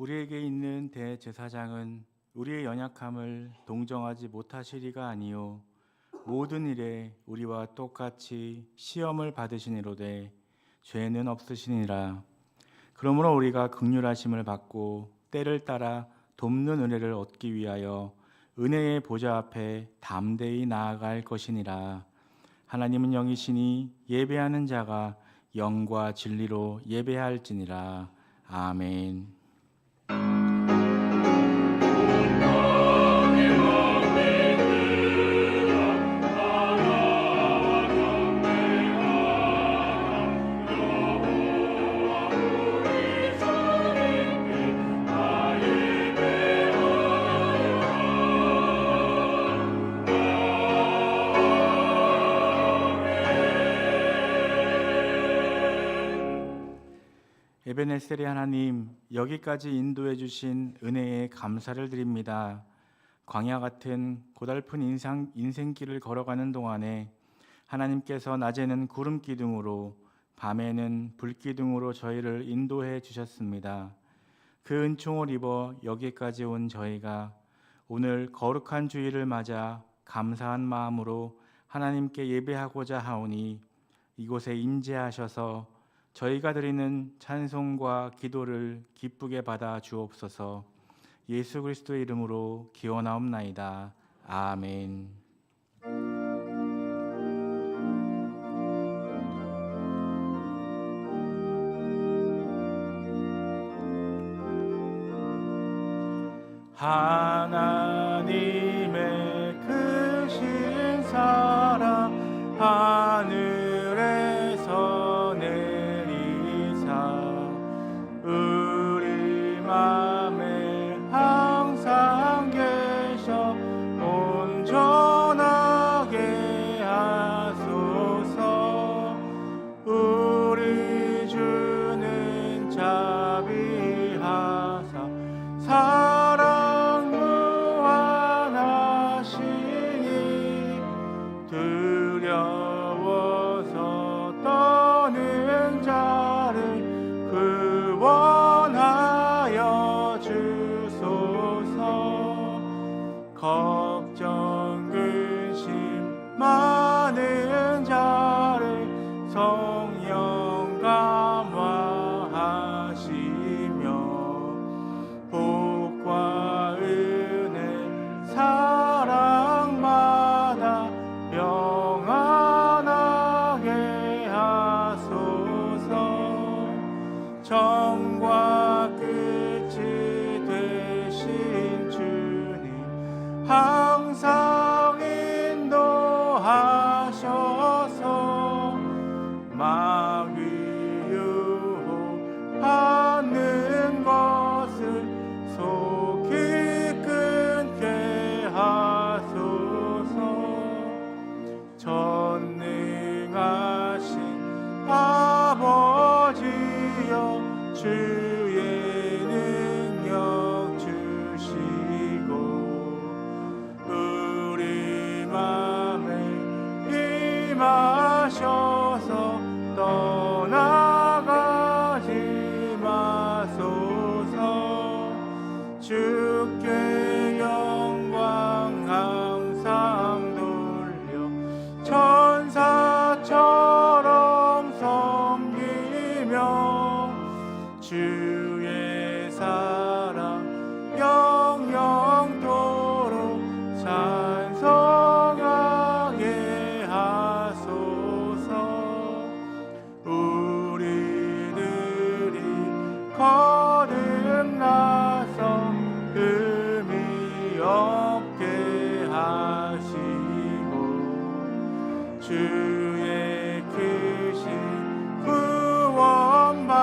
우리에게 있는 대제사장은 우리의 연약함을 동정하지 못하시리가 아니요 모든 일에 우리와 똑같이 시험을 받으시니로되 죄는 없으시니라. 그러므로 우리가 긍휼하심을 받고 때를 따라 돕는 은혜를 얻기 위하여 은혜의 보좌 앞에 담대히 나아갈 것이니라. 하나님은 영이시니 예배하는 자가 영과 진리로 예배할지니라. 아멘. 에베네셀의 하나님, 여기까지 인도해 주신 은혜에 감사를 드립니다. 광야 같은 고달픈 인생길을 걸어가는 동안에 하나님께서 낮에는 구름 기둥으로 밤에는 불 기둥으로 저희를 인도해 주셨습니다. 그 은총을 입어 여기까지 온 저희가 오늘 거룩한 주일을 맞아 감사한 마음으로 하나님께 예배하고자 하오니 이곳에 임재하셔서 저희가 드리는 찬송과 기도를 기쁘게 받아 주옵소서. 예수 그리스도의 이름으로 기원하옵나이다. 아멘. 하나님의 크신 사랑 하늘에서 내리사 우리 맘에 항상 계셔 온전하게 하소서. 우리 주는 자비하사 사랑 무한하시니 두려워서 떠는 자를 구원하여 주소서. 걱정 근심 많은 자를 성령 감화하시며 복과 은혜 사랑마다 영원하게 하소서. 정과 끝이 되신 주님 항상 인도하셔서 마귀 유혹하는 것을 속히 끊게 하소서. 전능하신 아버지여 주의 능력 주시고 우리 맘에 임하셔서 떠나가지 마소서. 주께 영광 항상 돌려 천사처럼 섬기며 주의 사랑 영영토록 찬송하게 하소서. 우리들이 거듭나서 의미 없게 하시고 주의 크신 구원받아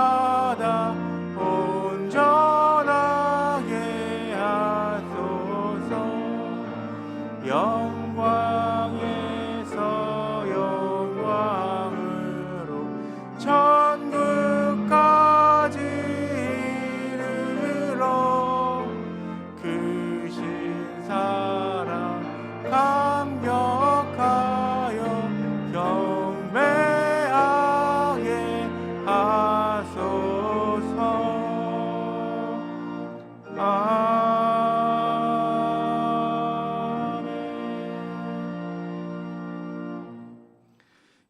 온전하게 하소서. 영광에서 영광으로 천국까지 이르러 크신 사랑 감격하여 경배하게 하소서.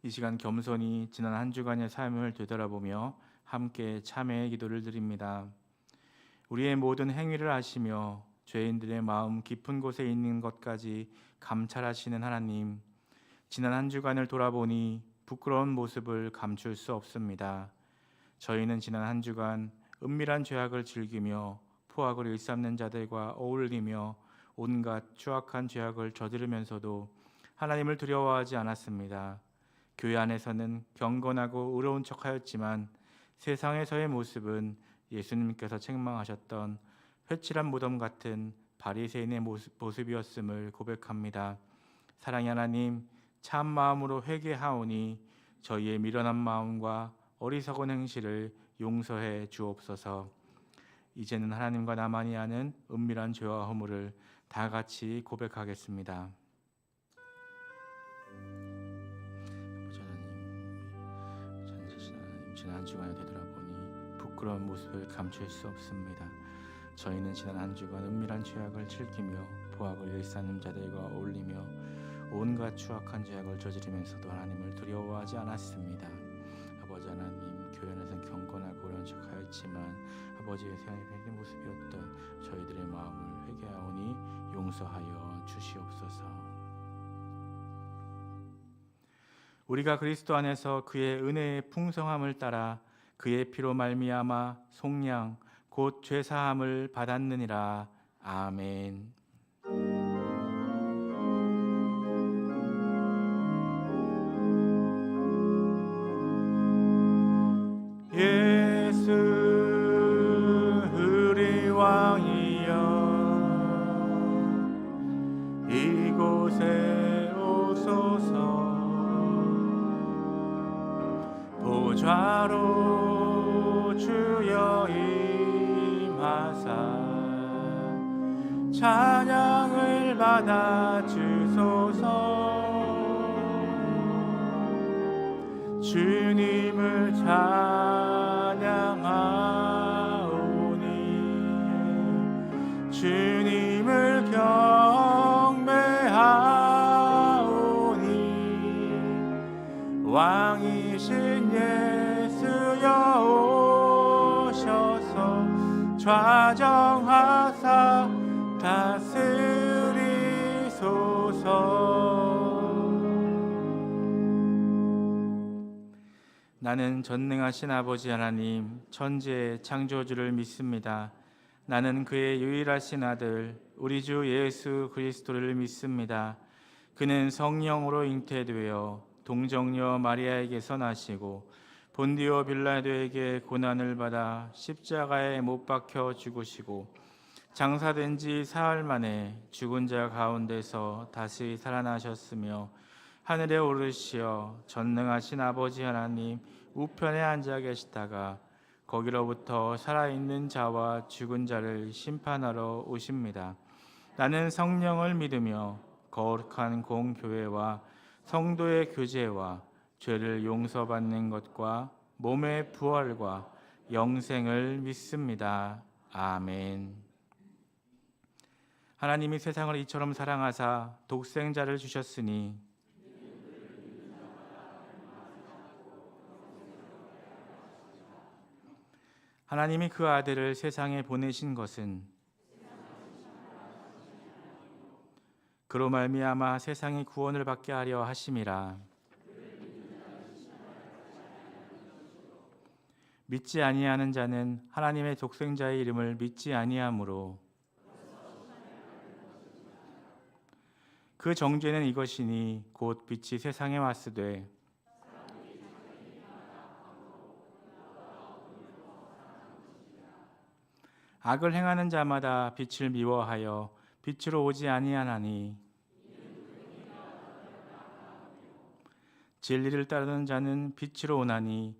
이 시간 겸손히 지난 한 주간의 삶을 되돌아보며 함께 참회의 기도를 드립니다. 우리의 모든 행위를 아시며 죄인들의 마음 깊은 곳에 있는 것까지 감찰하시는 하나님, 지난 한 주간을 돌아보니 부끄러운 모습을 감출 수 없습니다. 저희는 지난 한 주간 은밀한 죄악을 즐기며 포악을 일삼는 자들과 어울리며 온갖 추악한 죄악을 저지르면서도 하나님을 두려워하지 않았습니다. 교회 안에서는 경건하고 의로운 척하였지만 세상에서의 모습은 예수님께서 책망하셨던 회칠한 무덤 같은 바리새인의 모습이었음을 고백합니다. 사랑의 하나님, 참 마음으로 회개하오니 저희의 미련한 마음과 어리석은 행실을 용서해 주옵소서. 이제는 하나님과 나만이 아는 은밀한 죄와 허물을 다 같이 고백하겠습니다. 지난 한 주간을 되돌아보니 부끄러운 모습을 감출 수 없습니다. 저희는 지난 한 주간 은밀한 죄악을 즐기며 포악을 일삼는 자들과 어울리며 온갖 추악한 죄악을 저지르면서도 하나님을 두려워하지 않았습니다. 아버지 하나님, 교회 안에서는 경건하고 그런 척하였지만 아버지의 세상의 모습이었던 저희들의 마음을 회개하오니 용서하여 주시옵소서. 우리가 그리스도 안에서 그의 은혜의 풍성함을 따라 그의 피로 말미암아 속량 곧 죄사함을 받았느니라. 아멘. 예수 우리 왕이여, 이곳에 오소서. 보좌로 주여 임하사 찬양을 받아 주소서. 주님을 찬양하오니 주님을 경배하오니 왕이신 예수여 오셔서 좌정하사 다스리소서. 나는 전능하신 아버지 하나님, 천지의 창조주를 믿습니다. 나는 그의 유일하신 아들 우리 주 예수 그리스도를 믿습니다. 그는 성령으로 잉태되어 동정녀 마리아에게서 나시고 본디오 빌라도에게 고난을 받아 십자가에 못 박혀 죽으시고 장사된 지 사흘 만에 죽은 자 가운데서 다시 살아나셨으며 하늘에 오르시어 전능하신 아버지 하나님 우편에 앉아 계시다가 거기로부터 살아있는 자와 죽은 자를 심판하러 오십니다. 나는 성령을 믿으며 거룩한 공교회와 성도의 교제와 죄를 용서받는 것과 몸의 부활과 영생을 믿습니다. 아멘. 하나님이 세상을 이처럼 사랑하사 독생자를 주셨으니 하나님이 그 아들을 세상에 보내신 것은 그로 말미암아 세상이 구원을 받게 하려 하심이라. 믿지 아니하는 자는 하나님의 독생자의 이름을 믿지 아니하므로 그 정죄는 이것이니 곧 빛이 세상에 왔으되 악을 행하는 자마다 빛을 미워하여 빛으로 오지 아니하나니 진리를 따르는 자는 빛으로 오나니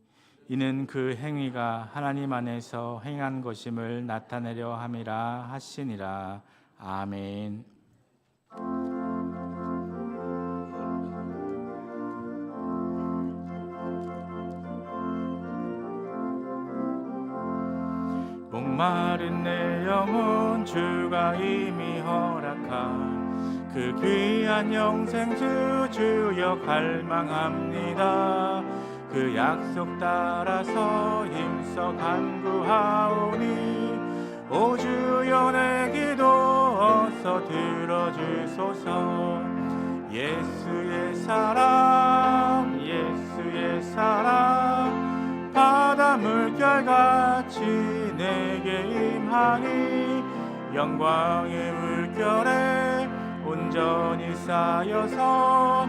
이는 그 행위가 하나님 안에서 행한 것임을 나타내려 함이라 하시니라. 아멘. 목마른 내 영혼 주가 이미 허락한 그 귀한 영생주 주여 갈망합니다. 그 약속 따라서 힘써 간구하오니 오 주여 내 기도 어서 들어주소서. 예수의 사랑 예수의 사랑 바다 물결같이 내게 임하니 영광의 물결에 온전히 쌓여서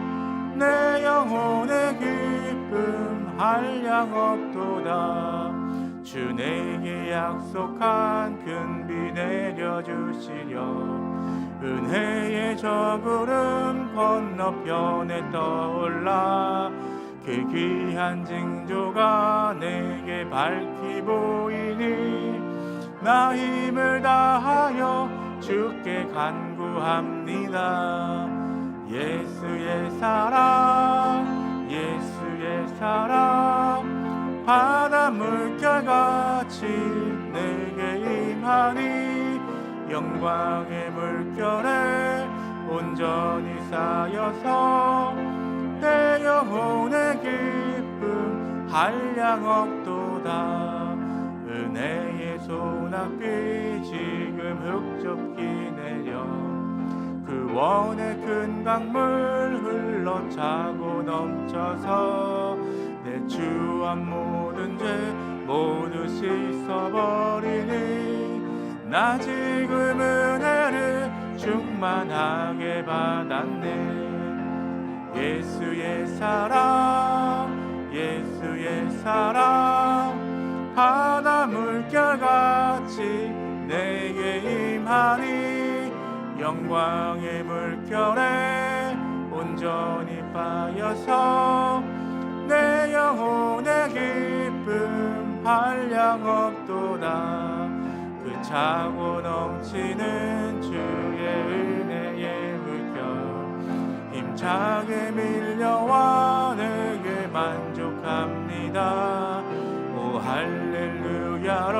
내 영혼의 기쁨 한량 없도다. 주 내게 약속한 큰 비 내려주시려 은혜의 저구름 건너편에 떠올라 그 귀한 징조가 내게 밝히 보이니 나 힘을 다하여 주께 간구합니다. 예수의 사랑 예수의 사랑 바다 물결같이 내게 임하니 영광의 물결에 온전히 쌓여서 내 영혼의 기쁨 한량 없도다. 은혜의 소낙비 지금 흙좁기 내려 그 원의 큰 강물 흘러차고 넘쳐서 내 주한 모든 죄 모두 씻어버리니 나 지금 은혜를 충만하게 받았네. 예수의 사랑 예수의 사랑 바다 물결같이 내게 임하니 영광의 물결에 온전히 빠여서 내 영혼의 기쁨 한량 없도다. 그 차고 넘치는 주의 은혜의 물결 힘차게 밀려와 내게 만족합니다. 오 할렐루야로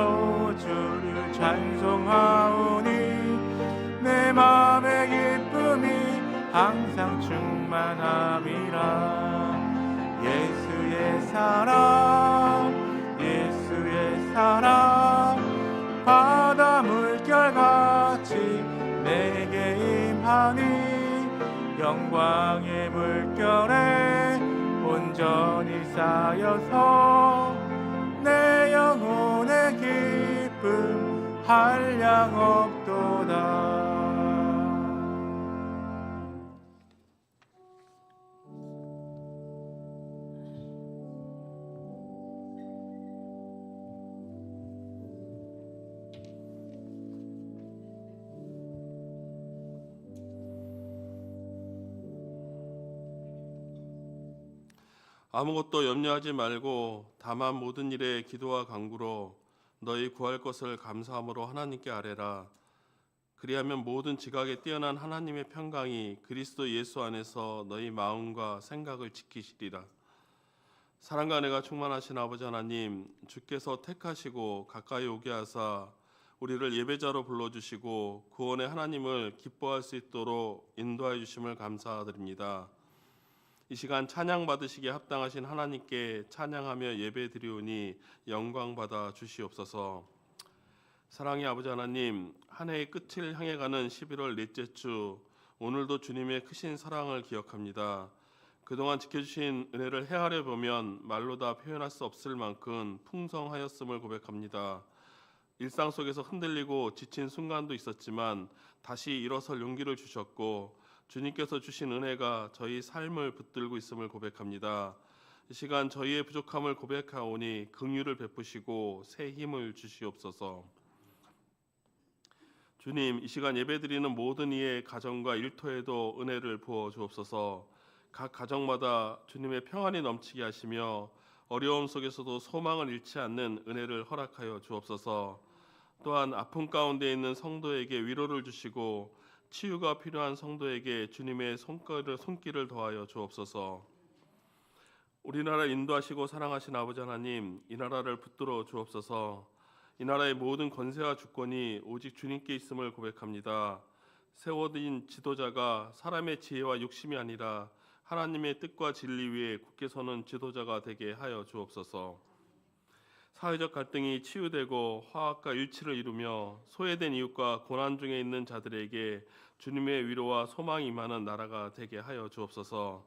주를 찬송하오니 내 맘의 기쁨이 항상 충만함이라. 예수의 사랑 예수의 사랑 바다 물결같이 내게 임하니 영광의 물결에 온전히 쌓여서 내 영혼의 기쁨 한량 없도다. 아무것도 염려하지 말고 다만 모든 일에 기도와 간구로 너희 구할 것을 감사함으로 하나님께 아뢰라. 그리하면 모든 지각에 뛰어난 하나님의 평강이 그리스도 예수 안에서 너희 마음과 생각을 지키시리라. 사랑과 은혜가 충만하신 아버지 하나님, 주께서 택하시고 가까이 오게 하사 우리를 예배자로 불러주시고 구원의 하나님을 기뻐할 수 있도록 인도하여 주심을 감사드립니다. 이 시간 찬양 받으시기에 합당하신 하나님께 찬양하며 예배드리오니 영광 받아 주시옵소서. 사랑의 아버지 하나님, 한 해의 끝을 향해 가는 11월 넷째 주, 오늘도 주님의 크신 사랑을 기억합니다. 그동안 지켜주신 은혜를 헤아려 보면 말로 다 표현할 수 없을 만큼 풍성하였음을 고백합니다. 일상 속에서 흔들리고 지친 순간도 있었지만 다시 일어설 용기를 주셨고 주님께서 주신 은혜가 저희 삶을 붙들고 있음을 고백합니다. 이 시간 저희의 부족함을 고백하오니 긍휼을 베푸시고 새 힘을 주시옵소서. 주님, 이 시간 예배드리는 모든 이의 가정과 일터에도 은혜를 부어 주옵소서. 각 가정마다 주님의 평안이 넘치게 하시며 어려움 속에서도 소망을 잃지 않는 은혜를 허락하여 주옵소서. 또한 아픔 가운데 있는 성도에게 위로를 주시고 치유가 필요한 성도에게 주님의 손길을 더하여 주옵소서. 우리나라를 인도하시고 사랑하신 아버지 하나님, 이 나라를 붙들어 주옵소서. 이 나라의 모든 권세와 주권이 오직 주님께 있음을 고백합니다. 세워진 지도자가 사람의 지혜와 욕심이 아니라 하나님의 뜻과 진리 위에 굳게 서는 지도자가 되게 하여 주옵소서. 사회적 갈등이 치유되고 화합과 일치를 이루며 소외된 이웃과 고난 중에 있는 자들에게 주님의 위로와 소망이 임하는 나라가 되게 하여 주옵소서.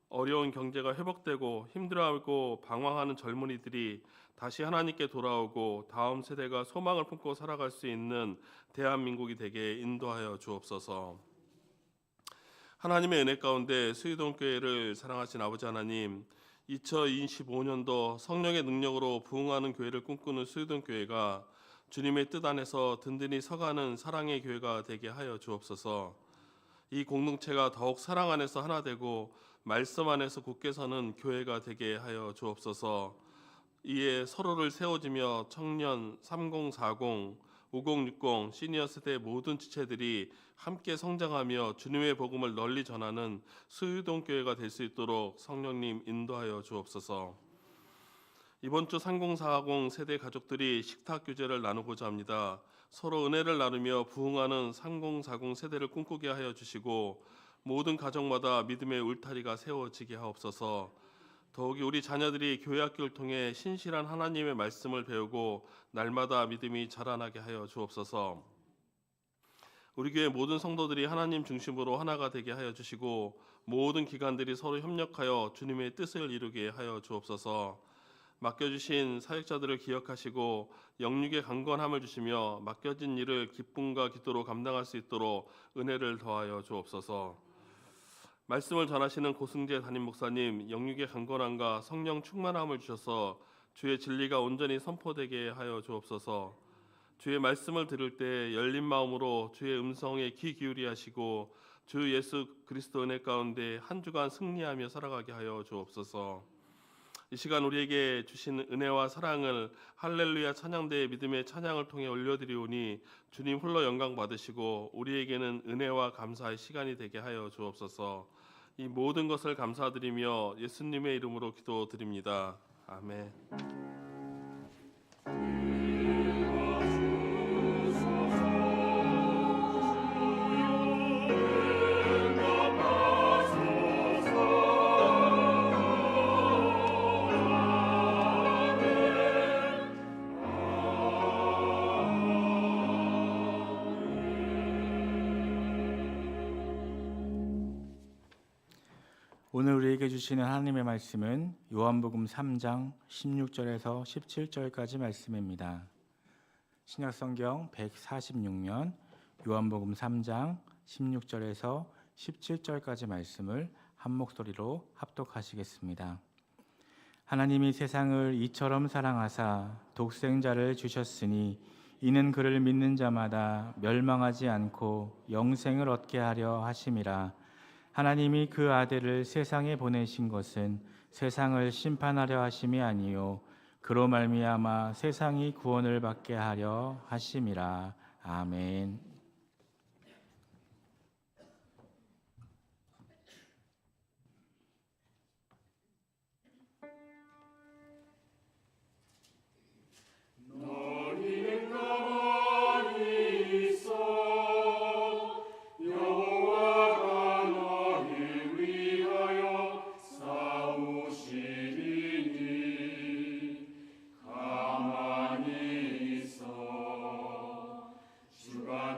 어려운 경제가 회복되고 힘들어하고 방황하는 젊은이들이 다시 하나님께 돌아오고 다음 세대가 소망을 품고 살아갈 수 있는 대한민국이 되게 인도하여 주옵소서. 하나님의 은혜 가운데 수유동 교회를 사랑하신 아버지 하나님, 2025년도 성령의 능력으로 부흥하는 교회를 꿈꾸는 수유동 교회가 주님의 뜻 안에서 든든히 서가는 사랑의 교회가 되게 하여 주옵소서. 이 공동체가 더욱 사랑 안에서 하나 되고 말씀 안에서 굳게 서는 교회가 되게 하여 주옵소서. 이에 서로를 세워지며 청년, 3040, 5060, 시니어 세대 모든 지체들이 함께 성장하며 주님의 복음을 널리 전하는 수유동 교회가 될 수 있도록 성령님 인도하여 주옵소서. 이번 주 3040 세대 가족들이 식탁 교제를 나누고자 합니다. 서로 은혜를 나누며 부흥하는 3040 세대를 꿈꾸게 하여 주시고 모든 가정마다 믿음의 울타리가 세워지게 하옵소서. 더욱이 우리 자녀들이 교회 학교를 통해 신실한 하나님의 말씀을 배우고 날마다 믿음이 자라나게 하여 주옵소서. 우리 교회 모든 성도들이 하나님 중심으로 하나가 되게 하여 주시고 모든 기관들이 서로 협력하여 주님의 뜻을 이루게 하여 주옵소서. 맡겨주신 사역자들을 기억하시고 영육의 강건함을 주시며 맡겨진 일을 기쁨과 기도로 감당할 수 있도록 은혜를 더하여 주옵소서. 말씀을 전하시는 고승재 담임 목사님 영육의 강건함과 성령 충만함을 주셔서 주의 진리가 온전히 선포되게 하여 주옵소서. 주의 말씀을 들을 때 열린 마음으로 주의 음성에 귀 기울이 하시고 주 예수 그리스도 은혜 가운데 한 주간 승리하며 살아가게 하여 주옵소서. 이 시간 우리에게 주신 은혜와 사랑을 할렐루야 찬양대의 믿음의 찬양을 통해 올려드리오니 주님 홀로 영광 받으시고 우리에게는 은혜와 감사의 시간이 되게 하여 주옵소서. 이 모든 것을 감사드리며 예수님의 이름으로 기도드립니다. 아멘. 오늘 우리에게 주시는 하나님의 말씀은 요한복음 3장 16절에서 17절까지 말씀입니다. 신약성경 146면 요한복음 3장 16절에서 17절까지 말씀을 한 목소리로 합독하시겠습니다. 하나님이 세상을 이처럼 사랑하사 독생자를 주셨으니 이는 그를 믿는 자마다 멸망하지 않고 영생을 얻게 하려 하심이라. 하나님이 그 아들을 세상에 보내신 것은 세상을 심판하려 하심이 아니요 그로 말미암아 세상이 구원을 받게 하려 하심이라. 아멘. 주가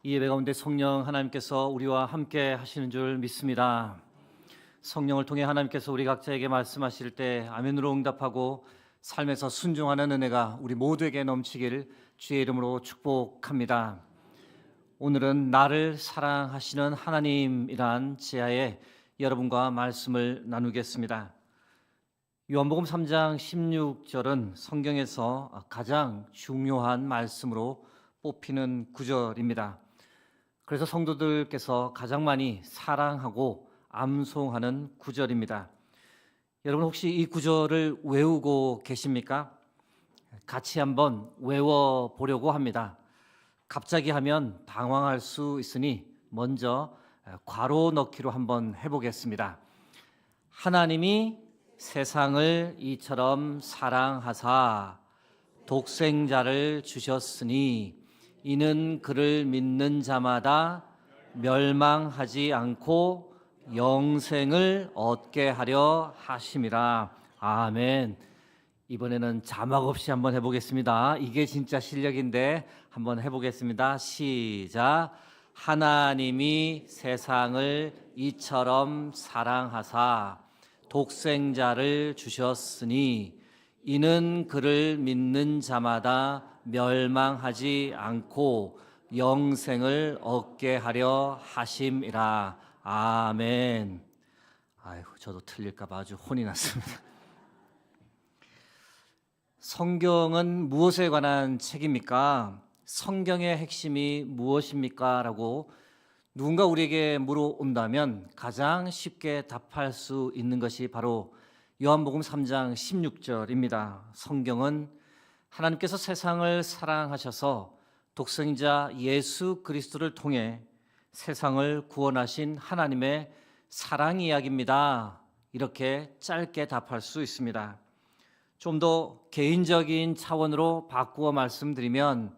이 예배 가운데 성령 하나님께서 우리와 함께 하시는 줄 믿습니다. 성령을 통해 하나님께서 우리 각자에게 말씀하실 때 아멘으로 응답하고 삶에서 순종하는 은혜가 우리 모두에게 넘치기를 주의 이름으로 축복합니다. 오늘은 나를 사랑하시는 하나님이란 제하에 여러분과 말씀을 나누겠습니다. 요한복음 3장 16절은 성경에서 가장 중요한 말씀으로 뽑히는 구절입니다. 그래서 성도들께서 가장 많이 사랑하고 암송하는 구절입니다. 여러분 혹시 이 구절을 외우고 계십니까? 같이 한번 외워보려고 합니다. 갑자기 하면 당황할 수 있으니 먼저 괄호 넣기로 한번 해보겠습니다. 하나님이 세상을 이처럼 사랑하사 독생자를 주셨으니 이는 그를 믿는 자마다 멸망하지 않고 영생을 얻게 하려 하심이라. 아멘. 이번에는 자막 없이 한번 해보겠습니다. 이게 진짜 실력인데 한번 해보겠습니다. 시작. 하나님이 세상을 이처럼 사랑하사 독생자를 주셨으니 이는 그를 믿는 자마다 멸망하지 않고 영생을 얻게 하려 하심이라. 아멘. 아이고, 저도 틀릴까 봐 아주 혼이 났습니다. 성경은 무엇에 관한 책입니까? 성경의 핵심이 무엇입니까? 라고 누군가 우리에게 물어온다면 가장 쉽게 답할 수 있는 것이 바로 요한복음 3장 16절입니다. 성경은 하나님께서 세상을 사랑하셔서 독생자 예수 그리스도를 통해 세상을 구원하신 하나님의 사랑 이야기입니다. 이렇게 짧게 답할 수 있습니다. 좀 더 개인적인 차원으로 바꾸어 말씀드리면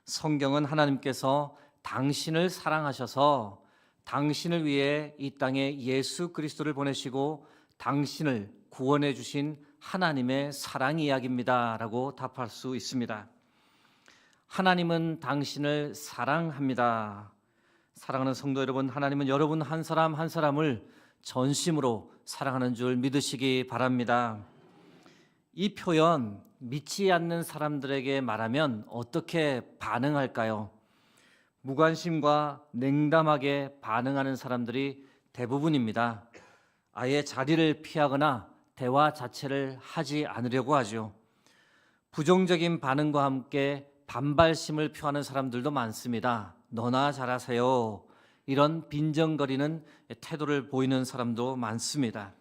성경은 하나님께서 당신을 사랑하셔서 당신을 위해 이 땅에 예수 그리스도를 보내시고 당신을 구원해 주신 하나님의 사랑 이야기입니다. 라고 답할 수 있습니다. 하나님은 당신을 사랑합니다. 사랑하는 성도 여러분, 하나님은 여러분 한 사람 한 사람을 전심으로 사랑하는 줄 믿으시기 바랍니다. 이 표현 믿지 않는 사람들에게 말하면 어떻게 반응할까요? 무관심과 냉담하게 반응하는 사람들이 대부분입니다. 아예 자리를 피하거나 대화 자체를 하지 않으려고 하죠. 부정적인 반응과 함께 반발심을 표하는 사람들도 많습니다. 너나 잘하세요. 이런 빈정거리는 태도를 보이는 사람도 많습니다.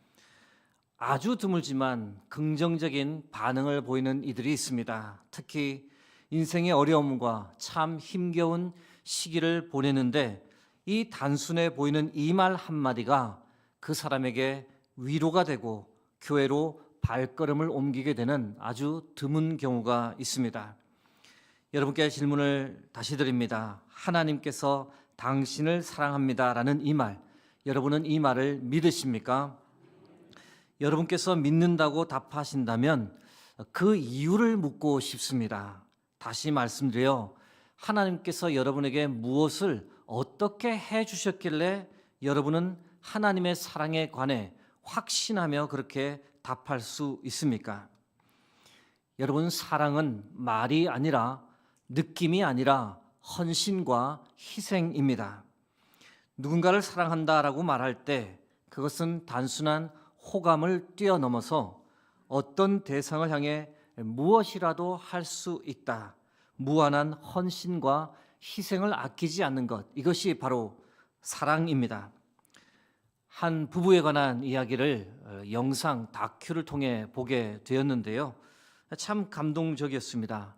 아주 드물지만 긍정적인 반응을 보이는 이들이 있습니다. 특히 인생의 어려움과 참 힘겨운 시기를 보내는데 이 단순해 보이는 이 말 한마디가 그 사람에게 위로가 되고 교회로 발걸음을 옮기게 되는 아주 드문 경우가 있습니다. 여러분께 질문을 다시 드립니다. 하나님께서 당신을 사랑합니다라는 이 말, 여러분은 이 말을 믿으십니까? 여러분께서 믿는다고 답하신다면 그 이유를 묻고 싶습니다. 다시 말씀드려 하나님께서 여러분에게 무엇을 어떻게 해 주셨길래 여러분은 하나님의 사랑에 관해 확신하며 그렇게 답할 수 있습니까? 여러분, 사랑은 말이 아니라 느낌이 아니라 헌신과 희생입니다. 누군가를 사랑한다라고 말할 때 그것은 단순한 호감을 뛰어넘어서 어떤 대상을 향해 무엇이라도 할 수 있다. 무한한 헌신과 희생을 아끼지 않는 것, 이것이 바로 사랑입니다. 한 부부에 관한 이야기를 영상 다큐를 통해 보게 되었는데요. 참 감동적이었습니다.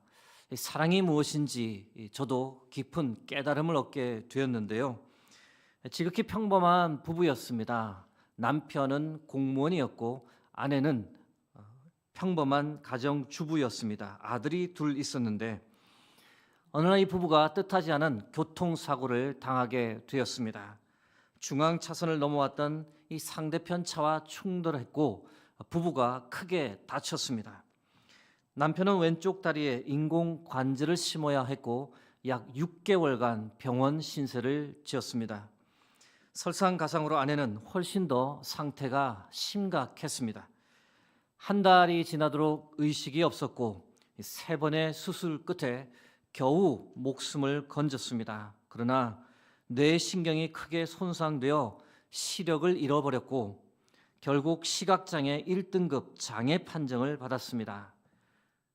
사랑이 무엇인지 저도 깊은 깨달음을 얻게 되었는데요. 지극히 평범한 부부였습니다. 남편은 공무원이었고 아내는 평범한 가정주부였습니다. 아들이 둘 있었는데 어느 날 이 부부가 뜻하지 않은 교통사고를 당하게 되었습니다. 중앙 차선을 넘어왔던 이 상대편 차와 충돌했고 부부가 크게 다쳤습니다. 남편은 왼쪽 다리에 인공관절을 심어야 했고 약 6개월간 병원 신세를 지었습니다. 설상가상으로 아내는 훨씬 더 상태가 심각했습니다. 한 달이 지나도록 의식이 없었고 3번의 수술 끝에 겨우 목숨을 건졌습니다. 그러나 뇌신경이 크게 손상되어 시력을 잃어버렸고 결국 시각장애 1등급 장애 판정을 받았습니다.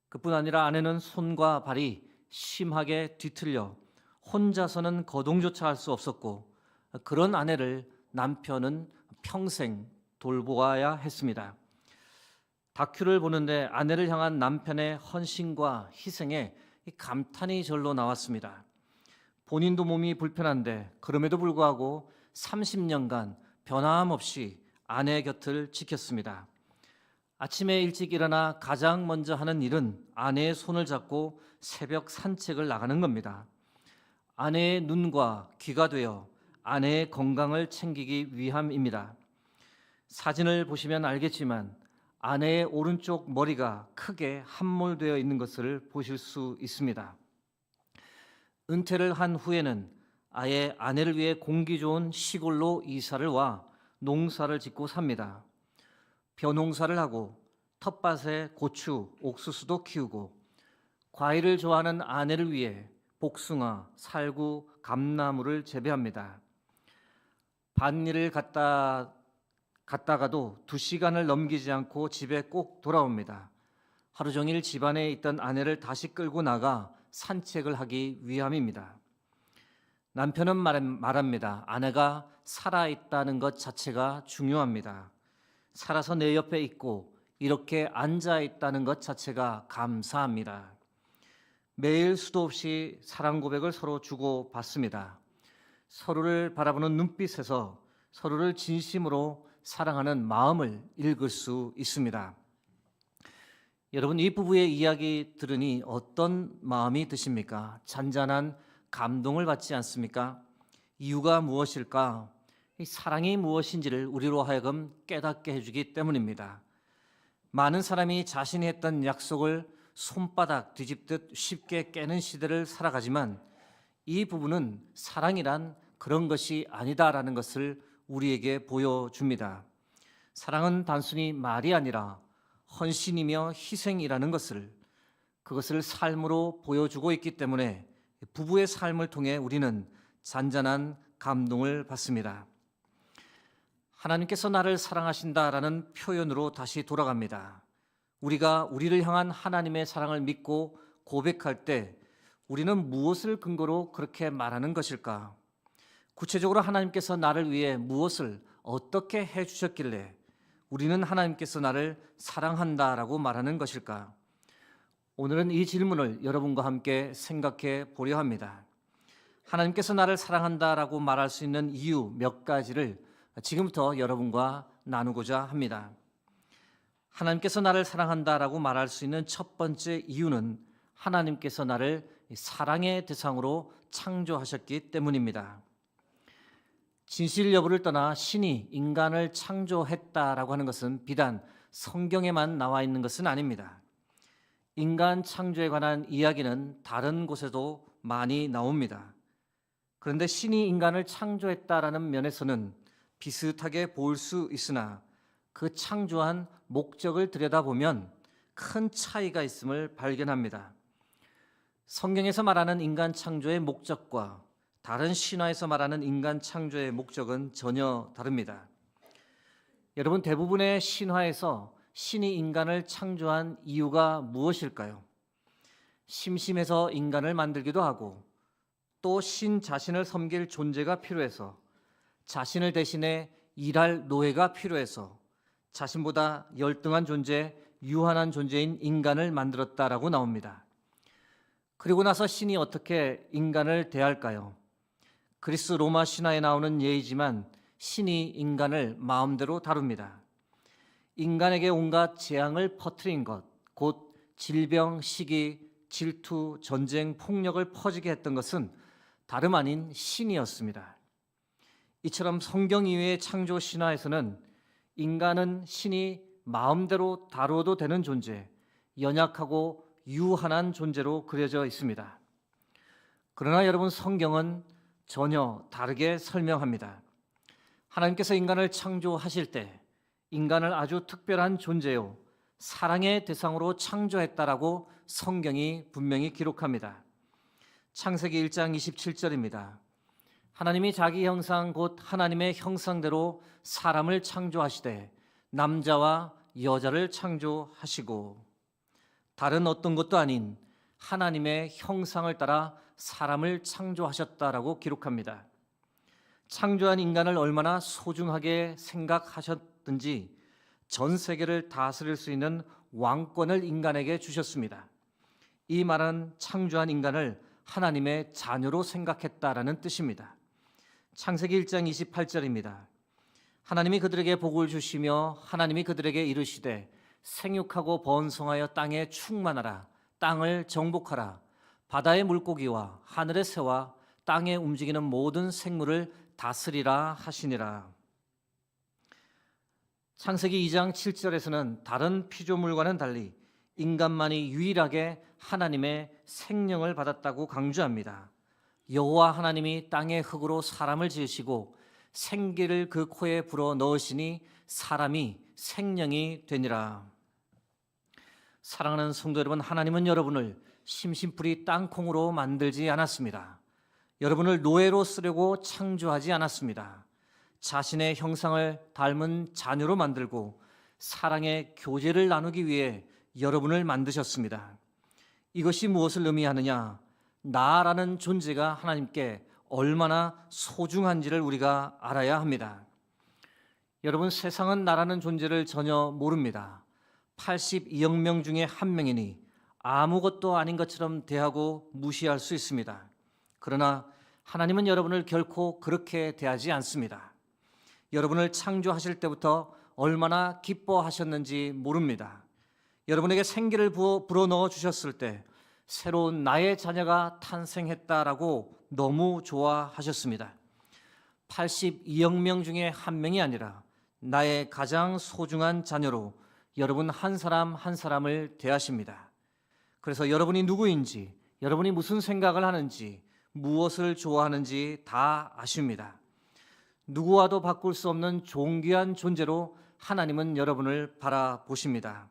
그뿐 아니라 아내는 손과 발이 심하게 뒤틀려 혼자서는 거동조차 할 수 없었고 그런 아내를 남편은 평생 돌보아야 했습니다. 다큐를 보는데 아내를 향한 남편의 헌신과 희생에 감탄이 절로 나왔습니다. 본인도 몸이 불편한데 그럼에도 불구하고 30년간 변함없이 아내 곁을 지켰습니다. 아침에 일찍 일어나 가장 먼저 하는 일은 아내의 손을 잡고 새벽 산책을 나가는 겁니다. 아내의 눈과 귀가 되어 아내의 건강을 챙기기 위함입니다. 사진을 보시면 알겠지만 아내의 오른쪽 머리가 크게 함몰되어 있는 것을 보실 수 있습니다. 은퇴를 한 후에는 아예 아내를 위해 공기 좋은 시골로 이사를 와 농사를 짓고 삽니다. 벼농사를 하고 텃밭에 고추, 옥수수도 키우고 과일을 좋아하는 아내를 위해 복숭아, 살구, 감나무를 재배합니다. 밭일을 갔다가도 2시간을 넘기지 않고 집에 꼭 돌아옵니다. 하루 종일 집안에 있던 아내를 다시 끌고 나가 산책을 하기 위함입니다. 남편은 말합니다. 아내가 살아있다는 것 자체가 중요합니다. 살아서 내 옆에 있고 이렇게 앉아있다는 것 자체가 감사합니다. 매일 수도 없이 사랑 고백을 서로 주고받습니다. 서로를 바라보는 눈빛에서 서로를 진심으로 사랑하는 마음을 읽을 수 있습니다. 여러분, 이 부부의 이야기 들으니 어떤 마음이 드십니까? 잔잔한 감동을 받지 않습니까? 이유가 무엇일까? 이 사랑이 무엇인지를 우리로 하여금 깨닫게 해주기 때문입니다. 많은 사람이 자신이 했던 약속을 손바닥 뒤집듯 쉽게 깨는 시대를 살아가지만 이 부부는 사랑이란 그런 것이 아니다라는 것을 우리에게 보여줍니다. 사랑은 단순히 말이 아니라 헌신이며 희생이라는 것을 그것을 삶으로 보여주고 있기 때문에 부부의 삶을 통해 우리는 잔잔한 감동을 받습니다. 하나님께서 나를 사랑하신다라는 표현으로 다시 돌아갑니다. 우리가 우리를 향한 하나님의 사랑을 믿고 고백할 때 우리는 무엇을 근거로 그렇게 말하는 것일까? 구체적으로 하나님께서 나를 위해 무엇을 어떻게 해주셨길래 우리는 하나님께서 나를 사랑한다라고 말하는 것일까? 오늘은 이 질문을 여러분과 함께 생각해 보려 합니다. 하나님께서 나를 사랑한다라고 말할 수 있는 이유 몇 가지를 지금부터 여러분과 나누고자 합니다. 하나님께서 나를 사랑한다라고 말할 수 있는 첫 번째 이유는 하나님께서 나를 사랑의 대상으로 창조하셨기 때문입니다. 진실 여부를 떠나 신이 인간을 창조했다라고 하는 것은 비단 성경에만 나와 있는 것은 아닙니다. 인간 창조에 관한 이야기는 다른 곳에도 많이 나옵니다. 그런데 신이 인간을 창조했다라는 면에서는 비슷하게 보일 수 있으나 그 창조한 목적을 들여다보면 큰 차이가 있음을 발견합니다. 성경에서 말하는 인간 창조의 목적과 다른 신화에서 말하는 인간 창조의 목적은 전혀 다릅니다. 여러분, 대부분의 신화에서 신이 인간을 창조한 이유가 무엇일까요? 심심해서 인간을 만들기도 하고 또 신 자신을 섬길 존재가 필요해서 자신을 대신해 일할 노예가 필요해서 자신보다 열등한 존재, 유한한 존재인 인간을 만들었다라고 나옵니다. 그리고 나서 신이 어떻게 인간을 대할까요? 그리스 로마 신화에 나오는 예이지만 신이 인간을 마음대로 다룹니다. 인간에게 온갖 재앙을 퍼뜨린 것, 곧 질병, 시기, 질투, 전쟁, 폭력을 퍼지게 했던 것은 다름 아닌 신이었습니다. 이처럼 성경 이외의 창조 신화에서는 인간은 신이 마음대로 다루어도 되는 존재, 연약하고 유한한 존재로 그려져 있습니다. 그러나 여러분, 성경은 전혀 다르게 설명합니다. 하나님께서 인간을 창조하실 때 인간을 아주 특별한 존재요, 사랑의 대상으로 창조했다라고 성경이 분명히 기록합니다. 창세기 1장 27절입니다. 하나님이 자기 형상 곧 하나님의 형상대로 사람을 창조하시되 남자와 여자를 창조하시고, 다른 어떤 것도 아닌 하나님의 형상을 따라 사람을 창조하셨다라고 기록합니다. 창조한 인간을 얼마나 소중하게 생각하셨든지 전 세계를 다스릴 수 있는 왕권을 인간에게 주셨습니다. 이 말은 창조한 인간을 하나님의 자녀로 생각했다라는 뜻입니다. 창세기 1장 28절입니다. 하나님이 그들에게 복을 주시며 하나님이 그들에게 이르시되 생육하고 번성하여 땅에 충만하라, 땅을 정복하라, 바다의 물고기와 하늘의 새와 땅에 움직이는 모든 생물을 다스리라 하시니라. 창세기 2장 7절에서는 다른 피조물과는 달리 인간만이 유일하게 하나님의 생명을 받았다고 강조합니다. 여호와 하나님이 땅의 흙으로 사람을 지으시고 생기를 그 코에 불어 넣으시니 사람이 생명이 되니라. 사랑하는 성도 여러분, 하나님은 여러분을 심심풀이 땅콩으로 만들지 않았습니다. 여러분을 노예로 쓰려고 창조하지 않았습니다. 자신의 형상을 닮은 자녀로 만들고 사랑의 교제를 나누기 위해 여러분을 만드셨습니다. 이것이 무엇을 의미하느냐? 나라는 존재가 하나님께 얼마나 소중한지를 우리가 알아야 합니다. 여러분, 세상은 나라는 존재를 전혀 모릅니다. 82억 명 중에 한 명이니 아무것도 아닌 것처럼 대하고 무시할 수 있습니다. 그러나 하나님은 여러분을 결코 그렇게 대하지 않습니다. 여러분을 창조하실 때부터 얼마나 기뻐하셨는지 모릅니다. 여러분에게 생기를 불어넣어 주셨을 때 새로운 나의 자녀가 탄생했다라고 너무 좋아하셨습니다. 82억 명 중에 한 명이 아니라 나의 가장 소중한 자녀로 여러분 한 사람 한 사람을 대하십니다. 그래서 여러분이 누구인지, 여러분이 무슨 생각을 하는지, 무엇을 좋아하는지 다 아십니다. 누구와도 바꿀 수 없는 존귀한 존재로 하나님은 여러분을 바라보십니다.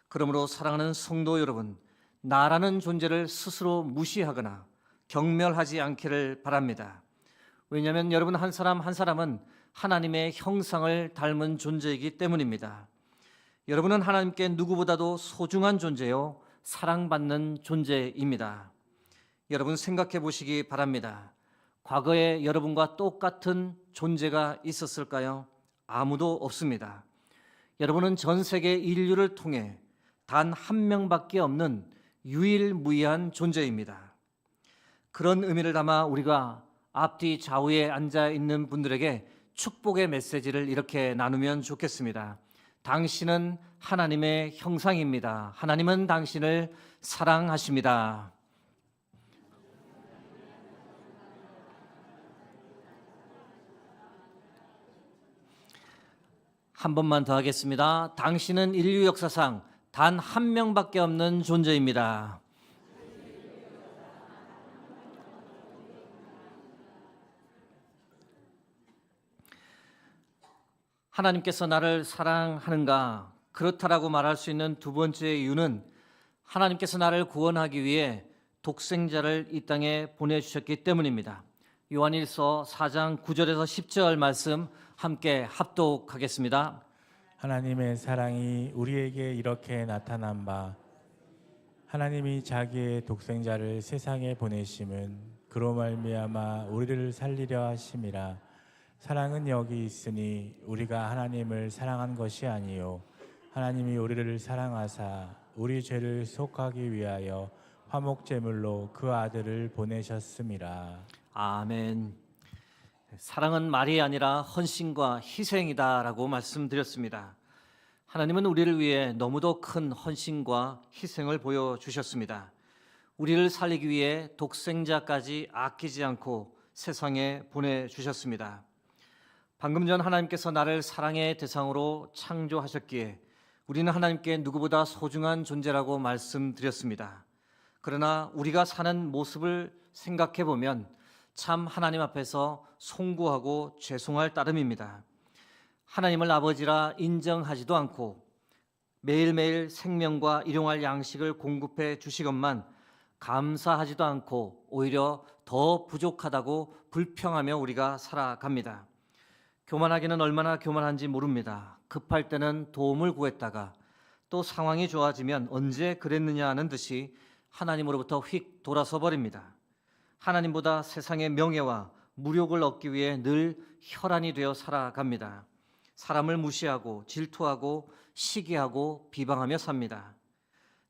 그러므로 사랑하는 성도 여러분, 나라는 존재를 스스로 무시하거나 경멸하지 않기를 바랍니다. 왜냐하면 여러분 한 사람 한 사람은 하나님의 형상을 닮은 존재이기 때문입니다. 여러분은 하나님께 누구보다도 소중한 존재요, 사랑받는 존재입니다. 여러분 생각해 보시기 바랍니다. 과거에 여러분과 똑같은 존재가 있었을까요? 아무도 없습니다. 여러분은 전 세계 인류를 통해 단 한 명밖에 없는 유일무이한 존재입니다. 그런 의미를 담아 우리가 앞뒤 좌우에 앉아 있는 분들에게 축복의 메시지를 이렇게 나누면 좋겠습니다. 당신은 하나님의 형상입니다. 하나님은 당신을 사랑하십니다. 한 번만 더 하겠습니다. 당신은 인류 역사상 단 한 명밖에 없는 존재입니다. 하나님께서 나를 사랑하는가? 그렇다라고 말할 수 있는 두 번째 이유는 하나님께서 나를 구원하기 위해 독생자를 이 땅에 보내주셨기 때문입니다. 요한일서 4장 9절에서 10절 말씀 함께 합독하겠습니다. 하나님의 사랑이 우리에게 이렇게 나타난 바 하나님이 자기의 독생자를 세상에 보내심은 그로 말미암아 우리를 살리려 하심이라. 사랑은 여기 있으니 우리가 하나님을 사랑한 것이 아니요 하나님이 우리를 사랑하사 우리 죄를 속하기 위하여 화목제물로 그 아들을 보내셨음이라. 아멘. 사랑은 말이 아니라 헌신과 희생이다라고 말씀드렸습니다. 하나님은 우리를 위해 너무도 큰 헌신과 희생을 보여주셨습니다. 우리를 살리기 위해 독생자까지 아끼지 않고 세상에 보내주셨습니다. 방금 전 하나님께서 나를 사랑의 대상으로 창조하셨기에 우리는 하나님께 누구보다 소중한 존재라고 말씀드렸습니다. 그러나 우리가 사는 모습을 생각해 보면 참 하나님 앞에서 송구하고 죄송할 따름입니다. 하나님을 아버지라 인정하지도 않고 매일매일 생명과 일용할 양식을 공급해 주시건만 감사하지도 않고 오히려 더 부족하다고 불평하며 우리가 살아갑니다. 교만하기는 얼마나 교만한지 모릅니다. 급할 때는 도움을 구했다가 또 상황이 좋아지면 언제 그랬느냐 하는 듯이 하나님으로부터 휙 돌아서 버립니다. 하나님보다 세상의 명예와 무력을 얻기 위해 늘 혈안이 되어 살아갑니다. 사람을 무시하고 질투하고 시기하고 비방하며 삽니다.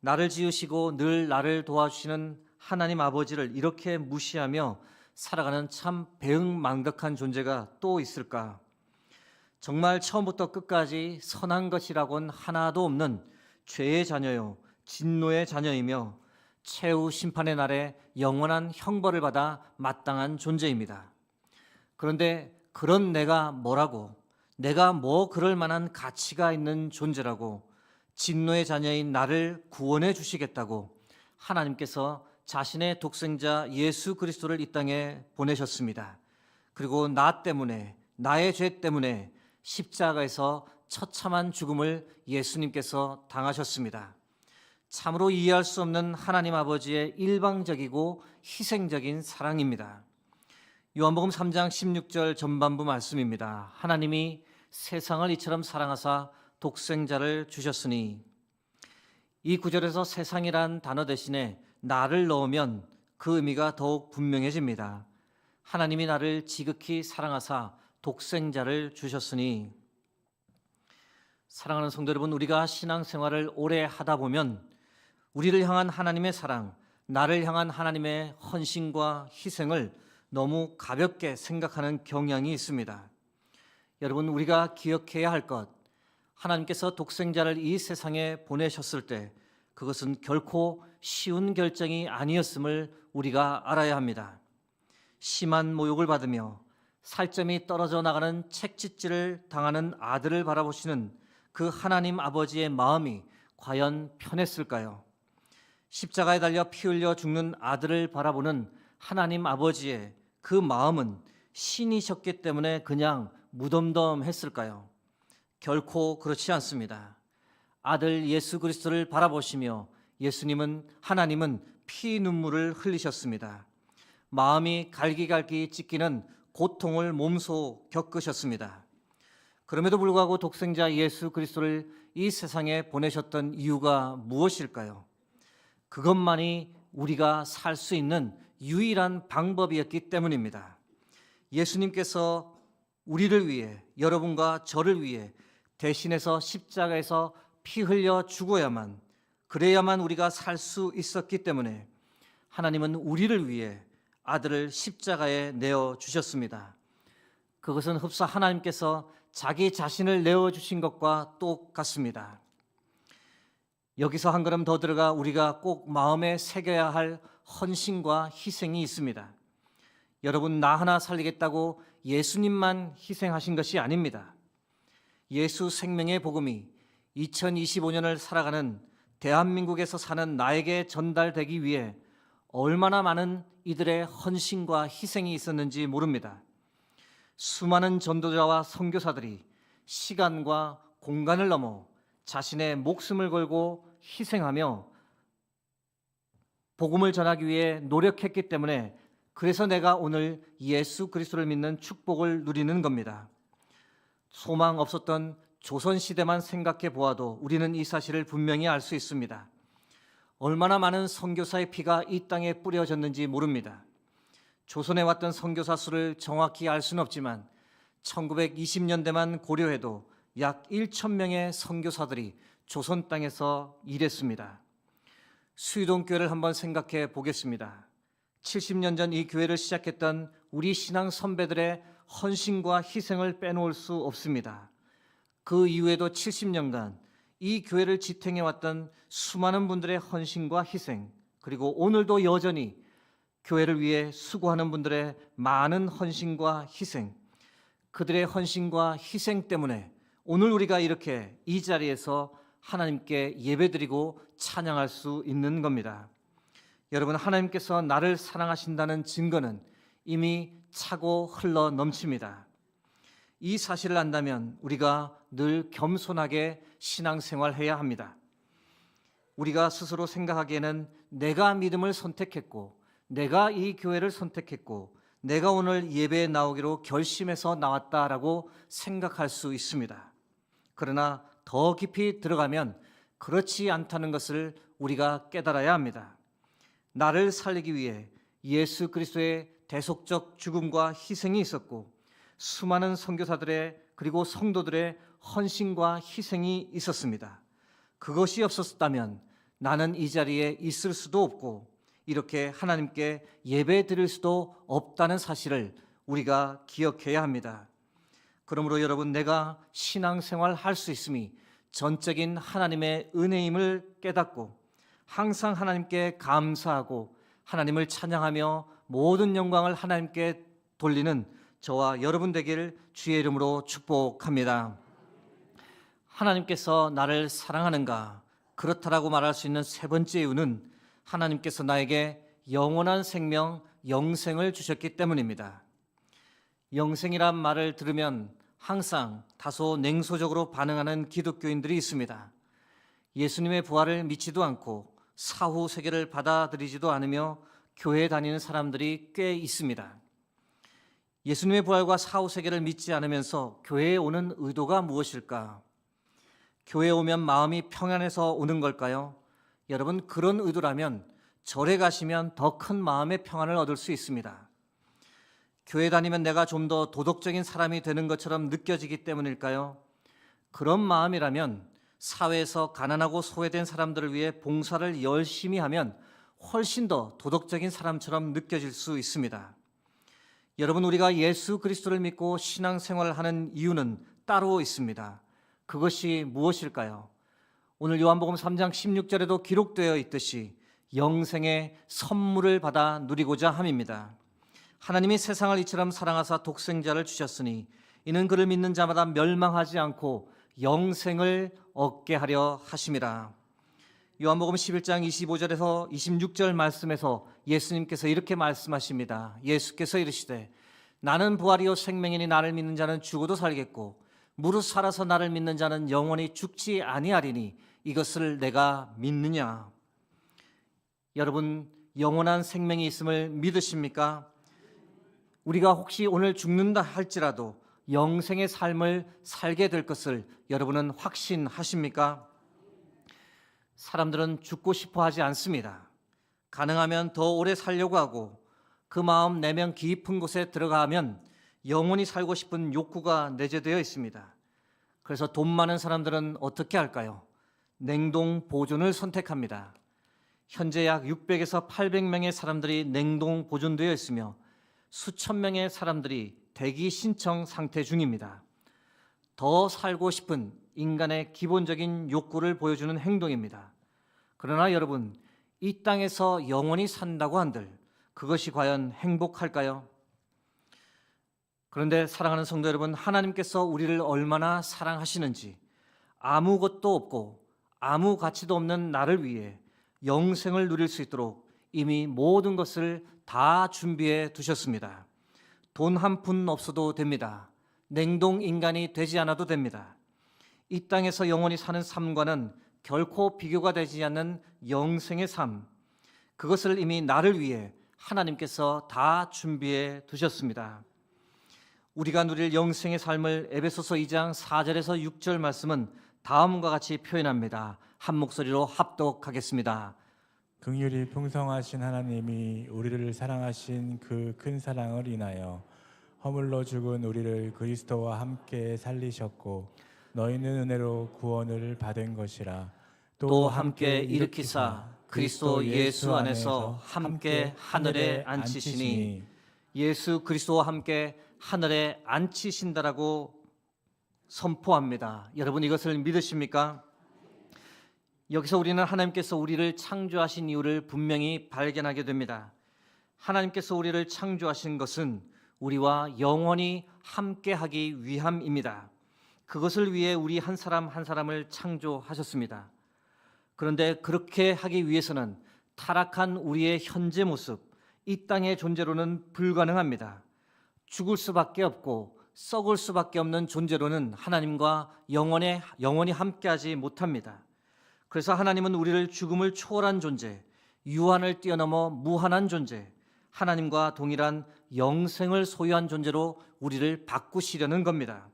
나를 지으시고 늘 나를 도와주시는 하나님 아버지를 이렇게 무시하며 살아가는 참 배은망덕한 존재가 또 있을까? 정말 처음부터 끝까지 선한 것이라고는 하나도 없는 죄의 자녀요 진노의 자녀이며 최후 심판의 날에 영원한 형벌을 받아 마땅한 존재입니다. 그런데 그런 내가 뭐라고, 내가 뭐 그럴 만한 가치가 있는 존재라고, 진노의 자녀인 나를 구원해 주시겠다고 하나님께서 자신의 독생자 예수 그리스도를 이 땅에 보내셨습니다. 그리고 나 때문에, 나의 죄 때문에 십자가에서 처참한 죽음을 예수님께서 당하셨습니다. 참으로 이해할 수 없는 하나님 아버지의 일방적이고 희생적인 사랑입니다. 요한복음 3장 16절 전반부 말씀입니다. 하나님이 세상을 이처럼 사랑하사 독생자를 주셨으니, 이 구절에서 세상이란 단어 대신에 나를 넣으면 그 의미가 더욱 분명해집니다. 하나님이 나를 지극히 사랑하사 독생자를 주셨으니, 사랑하는 성도 여러분, 우리가 신앙생활을 오래 하다 보면 우리를 향한 하나님의 사랑, 나를 향한 하나님의 헌신과 희생을 너무 가볍게 생각하는 경향이 있습니다. 여러분, 우리가 기억해야 할 것, 하나님께서 독생자를 이 세상에 보내셨을 때 그것은 결코 쉬운 결정이 아니었음을 우리가 알아야 합니다. 심한 모욕을 받으며 살점이 떨어져 나가는 책짓질을 당하는 아들을 바라보시는 그 하나님 아버지의 마음이 과연 편했을까요? 십자가에 달려 피 흘려 죽는 아들을 바라보는 하나님 아버지의 그 마음은 신이셨기 때문에 그냥 무덤덤했을까요? 결코 그렇지 않습니다. 아들 예수 그리스도를 바라보시며 하나님은 피 눈물을 흘리셨습니다. 마음이 갈기갈기 찢기는 고통을 몸소 겪으셨습니다. 그럼에도 불구하고 독생자 예수 그리스도를 이 세상에 보내셨던 이유가 무엇일까요? 그것만이 우리가 살 수 있는 유일한 방법이었기 때문입니다. 예수님께서 우리를 위해, 여러분과 저를 위해 대신해서 십자가에서 피 흘려 죽어야만, 그래야만 우리가 살 수 있었기 때문에 하나님은 우리를 위해 아들을 십자가에 내어 주셨습니다. 그것은 흡사 하나님께서 자기 자신을 내어 주신 것과 똑같습니다. 여기서 한 걸음 더 들어가 우리가 꼭 마음에 새겨야 할 헌신과 희생이 있습니다. 여러분, 나 하나 살리겠다고 예수님만 희생하신 것이 아닙니다. 예수 생명의 복음이 2025년을 살아가는 대한민국에서 사는 나에게 전달되기 위해 얼마나 많은 이들의 헌신과 희생이 있었는지 모릅니다. 수많은 전도자와 선교사들이 시간과 공간을 넘어 자신의 목숨을 걸고 희생하며 복음을 전하기 위해 노력했기 때문에, 그래서 내가 오늘 예수 그리스도를 믿는 축복을 누리는 겁니다. 소망 없었던 조선시대만 생각해 보아도 우리는 이 사실을 분명히 알 수 있습니다. 얼마나 많은 선교사의 피가 이 땅에 뿌려졌는지 모릅니다. 조선에 왔던 선교사 수를 정확히 알 수는 없지만 1920년대만 고려해도 약 1,000명의 선교사들이 조선 땅에서 일했습니다. 수유동교회를 한번 생각해 보겠습니다. 70년 전 이 교회를 시작했던 우리 신앙 선배들의 헌신과 희생을 빼놓을 수 없습니다. 그 이후에도 70년간 이 교회를 지탱해왔던 수많은 분들의 헌신과 희생, 그리고 오늘도 여전히 교회를 위해 수고하는 분들의 많은 헌신과 희생, 그들의 헌신과 희생 때문에 오늘 우리가 이렇게 이 자리에서 하나님께 예배드리고 찬양할 수 있는 겁니다. 여러분, 하나님께서 나를 사랑하신다는 증거는 이미 차고 흘러 넘칩니다. 이 사실을 안다면 우리가 늘 겸손하게 신앙생활해야 합니다. 우리가 스스로 생각하기에는 내가 믿음을 선택했고, 내가 이 교회를 선택했고, 내가 오늘 예배에 나오기로 결심해서 나왔다라고 생각할 수 있습니다. 그러나 더 깊이 들어가면 그렇지 않다는 것을 우리가 깨달아야 합니다. 나를 살리기 위해 예수 그리스도의 대속적 죽음과 희생이 있었고, 수많은 선교사들의 그리고 성도들의 헌신과 희생이 있었습니다. 그것이 없었다면 나는 이 자리에 있을 수도 없고 이렇게 하나님께 예배 드릴 수도 없다는 사실을 우리가 기억해야 합니다. 그러므로 여러분, 내가 신앙생활 할 수 있음이 전적인 하나님의 은혜임을 깨닫고 항상 하나님께 감사하고 하나님을 찬양하며 모든 영광을 하나님께 돌리는 저와 여러분 되기를 주의 이름으로 축복합니다. 하나님께서 나를 사랑하는가? 그렇다라고 말할 수 있는 세 번째 이유는 하나님께서 나에게 영원한 생명, 영생을 주셨기 때문입니다. 영생이란 말을 들으면 항상 다소 냉소적으로 반응하는 기독교인들이 있습니다. 예수님의 부활을 믿지도 않고 사후 세계를 받아들이지도 않으며 교회에 다니는 사람들이 꽤 있습니다. 예수님의 부활과 사후 세계를 믿지 않으면서 교회에 오는 의도가 무엇일까? 교회에 오면 마음이 평안해서 오는 걸까요? 여러분, 그런 의도라면 절에 가시면 더 큰 마음의 평안을 얻을 수 있습니다. 교회 다니면 내가 좀 더 도덕적인 사람이 되는 것처럼 느껴지기 때문일까요? 그런 마음이라면 사회에서 가난하고 소외된 사람들을 위해 봉사를 열심히 하면 훨씬 더 도덕적인 사람처럼 느껴질 수 있습니다. 여러분, 우리가 예수 그리스도를 믿고 신앙생활을 하는 이유는 따로 있습니다. 그것이 무엇일까요? 오늘 요한복음 3장 16절에도 기록되어 있듯이 영생의 선물을 받아 누리고자 함입니다. 하나님이 세상을 이처럼 사랑하사 독생자를 주셨으니 이는 그를 믿는 자마다 멸망하지 않고 영생을 얻게 하려 하심이라. 요한복음 11장 25절에서 26절 말씀에서 예수님께서 이렇게 말씀하십니다. 예수께서 이르시되 나는 부활이요 생명이니 나를 믿는 자는 죽어도 살겠고 무릇 살아서 나를 믿는 자는 영원히 죽지 아니하리니 이것을 내가 믿느냐? 여러분, 영원한 생명이 있음을 믿으십니까? 우리가 혹시 오늘 죽는다 할지라도 영생의 삶을 살게 될 것을 여러분은 확신하십니까? 사람들은 죽고 싶어 하지 않습니다. 가능하면 더 오래 살려고 하고 그 마음 내면 깊은 곳에 들어가면 영원히 살고 싶은 욕구가 내재되어 있습니다. 그래서 돈 많은 사람들은 어떻게 할까요? 냉동 보존을 선택합니다. 현재 약 600에서 800명의 사람들이 냉동 보존되어 있으며 수천 명의 사람들이 대기 신청 상태 중입니다. 더 살고 싶은 인간의 기본적인 욕구를 보여주는 행동입니다. 그러나 여러분, 이 땅에서 영원히 산다고 한들 그것이 과연 행복할까요? 그런데 사랑하는 성도 여러분, 하나님께서 우리를 얼마나 사랑하시는지 아무것도 없고 아무 가치도 없는 나를 위해 영생을 누릴 수 있도록 이미 모든 것을 다 준비해 두셨습니다. 돈 한 푼 없어도 됩니다. 냉동 인간이 되지 않아도 됩니다. 이 땅에서 영원히 사는 삶과는 결코 비교가 되지 않는 영생의 삶, 그것을 이미 나를 위해 하나님께서 다 준비해 두셨습니다. 우리가 누릴 영생의 삶을 에베소서 2장 4절에서 6절 말씀은 다음과 같이 표현합니다. 한 목소리로 합독하겠습니다. 긍휼이 풍성하신 하나님이 우리를 사랑하신 그 큰 사랑을 인하여 허물로 죽은 우리를 그리스도와 함께 살리셨고 너희는 은혜로 구원을 받은 것이라. 또 함께 일으키사 그리스도 예수 안에서 함께 하늘에 앉히시니. 예수 그리스도와 함께 하늘에 앉히신다라고 선포합니다. 여러분, 이것을 믿으십니까? 여기서 우리는 하나님께서 우리를 창조하신 이유를 분명히 발견하게 됩니다. 하나님께서 우리를 창조하신 것은 우리와 영원히 함께하기 위함입니다. 그것을 위해 우리 한 사람 한 사람을 창조하셨습니다. 그런데 그렇게 하기 위해서는 타락한 우리의 현재 모습, 이 땅의 존재로는 불가능합니다. 죽을 수밖에 없고 썩을 수밖에 없는 존재로는 하나님과 영원히 함께하지 못합니다. 그래서 하나님은 우리를 죽음을 초월한 존재, 유한을 뛰어넘어 무한한 존재, 하나님과 동일한 영생을 소유한 존재로 우리를 바꾸시려는 겁니다.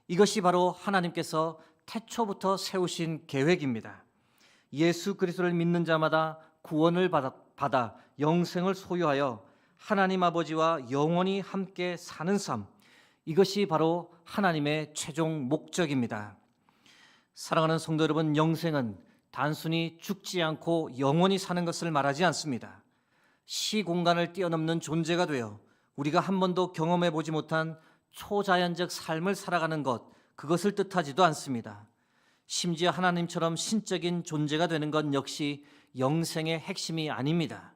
이것이 바로 하나님께서 태초부터 세우신 계획입니다. 예수 그리스도를 믿는 자마다 구원을 받아 영생을 소유하여 하나님 아버지와 영원히 함께 사는 삶, 이것이 바로 하나님의 최종 목적입니다. 사랑하는 성도 여러분, 영생은 단순히 죽지 않고 영원히 사는 것을 말하지 않습니다. 시공간을 뛰어넘는 존재가 되어 우리가 한 번도 경험해 보지 못한 초자연적 삶을 살아가는 것, 그것을 뜻하지도 않습니다. 심지어 하나님처럼 신적인 존재가 되는 것 역시 영생의 핵심이 아닙니다.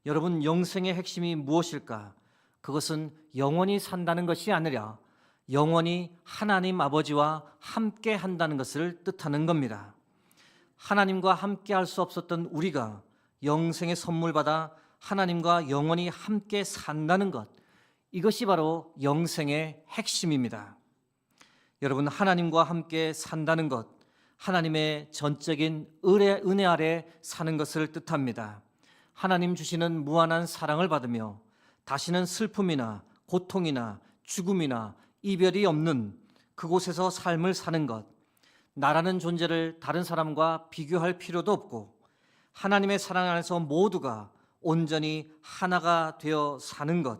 여러분, 영생의 핵심이 무엇일까? 그것은 영원히 산다는 것이 아니라 영원히 하나님 아버지와 함께 한다는 것을 뜻하는 겁니다. 하나님과 함께 할 수 없었던 우리가 영생의 선물 받아 하나님과 영원히 함께 산다는 것, 이것이 바로 영생의 핵심입니다. 여러분, 하나님과 함께 산다는 것, 하나님의 전적인 은혜 아래 사는 것을 뜻합니다. 하나님 주시는 무한한 사랑을 받으며 다시는 슬픔이나 고통이나 죽음이나 이별이 없는 그곳에서 삶을 사는 것, 나라는 존재를 다른 사람과 비교할 필요도 없고 하나님의 사랑 안에서 모두가 온전히 하나가 되어 사는 것,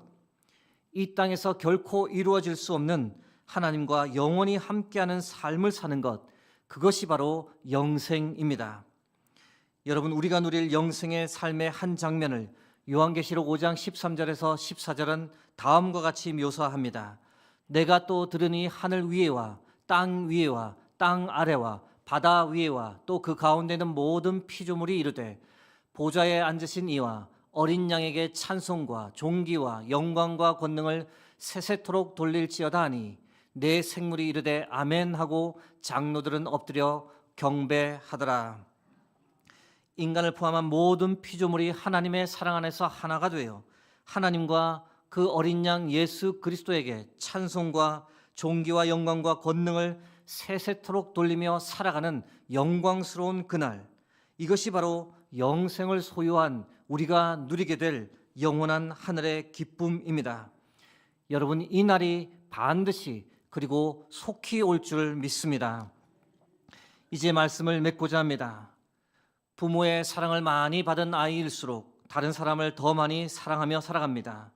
이 땅에서 결코 이루어질 수 없는 하나님과 영원히 함께하는 삶을 사는 것, 그것이 바로 영생입니다. 여러분, 우리가 누릴 영생의 삶의 한 장면을 요한계시록 5장 13절에서 14절은 다음과 같이 묘사합니다. 내가 또 들으니 하늘 위에와 땅 위에와 땅 아래와 바다 위에와 또 그 가운데 있는 모든 피조물이 이르되 보좌에 앉으신 이와 어린 양에게 찬송과 존귀와 영광과 권능을 세세토록 돌릴지어다 하니 내 생물이 이르되 아멘 하고 장로들은 엎드려 경배하더라. 인간을 포함한 모든 피조물이 하나님의 사랑 안에서 하나가 되어 하나님과 그 어린 양 예수 그리스도에게 찬송과 존귀와 영광과 권능을 세세토록 돌리며 살아가는 영광스러운 그날, 이것이 바로 영생을 소유한 우리가 누리게 될 영원한 하늘의 기쁨입니다. 여러분, 이 날이 반드시 그리고 속히 올 줄 믿습니다. 이제 말씀을 맺고자 합니다. 부모의 사랑을 많이 받은 아이일수록 다른 사람을 더 많이 사랑하며 살아갑니다.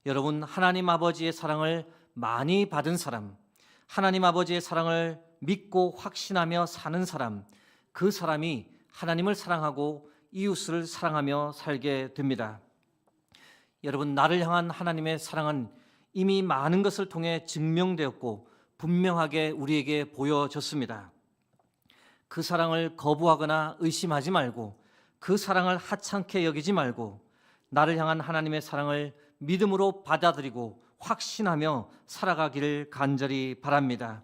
여러분, 하나님 아버지의 사랑을 많이 받은 사람, 하나님 아버지의 사랑을 믿고 확신하며 사는 사람, 그 사람이 하나님을 사랑하고 이웃을 사랑하며 살게 됩니다. 여러분, 나를 향한 하나님의 사랑은 이미 많은 것을 통해 증명되었고 분명하게 우리에게 보여졌습니다. 그 사랑을 거부하거나 의심하지 말고 그 사랑을 하찮게 여기지 말고 나를 향한 하나님의 사랑을 믿음으로 받아들이고 확신하며 살아가기를 간절히 바랍니다.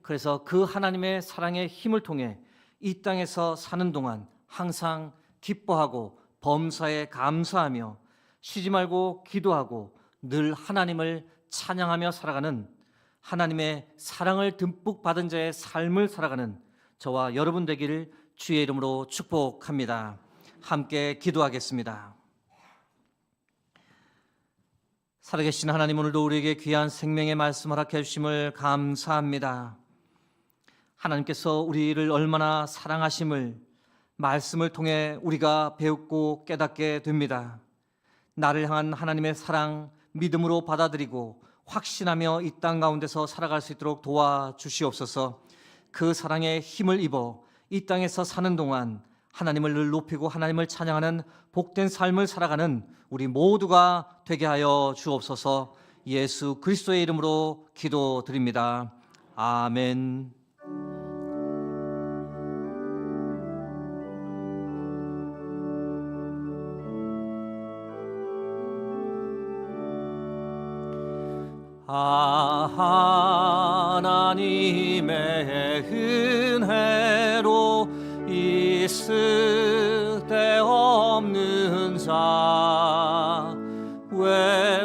그래서 그 하나님의 사랑의 힘을 통해 이 땅에서 사는 동안 항상 기뻐하고 범사에 감사하며 쉬지 말고 기도하고 늘 하나님을 찬양하며 살아가는, 하나님의 사랑을 듬뿍 받은 자의 삶을 살아가는 저와 여러분 되기를 주의 이름으로 축복합니다. 함께 기도하겠습니다. 살아계신 하나님, 오늘도 우리에게 귀한 생명의 말씀 허락해 주심을 감사합니다. 하나님께서 우리를 얼마나 사랑하심을 말씀을 통해 우리가 배우고 깨닫게 됩니다. 나를 향한 하나님의 사랑 믿음으로 받아들이고 확신하며 이 땅 가운데서 살아갈 수 있도록 도와주시옵소서. 그 사랑에 힘을 입어 이 땅에서 사는 동안 하나님을 늘 높이고 하나님을 찬양하는 복된 삶을 살아가는 우리 모두가 되게 하여 주옵소서. 예수 그리스도의 이름으로 기도드립니다. 아멘. 하나님의 은혜로 있을 때 자 왜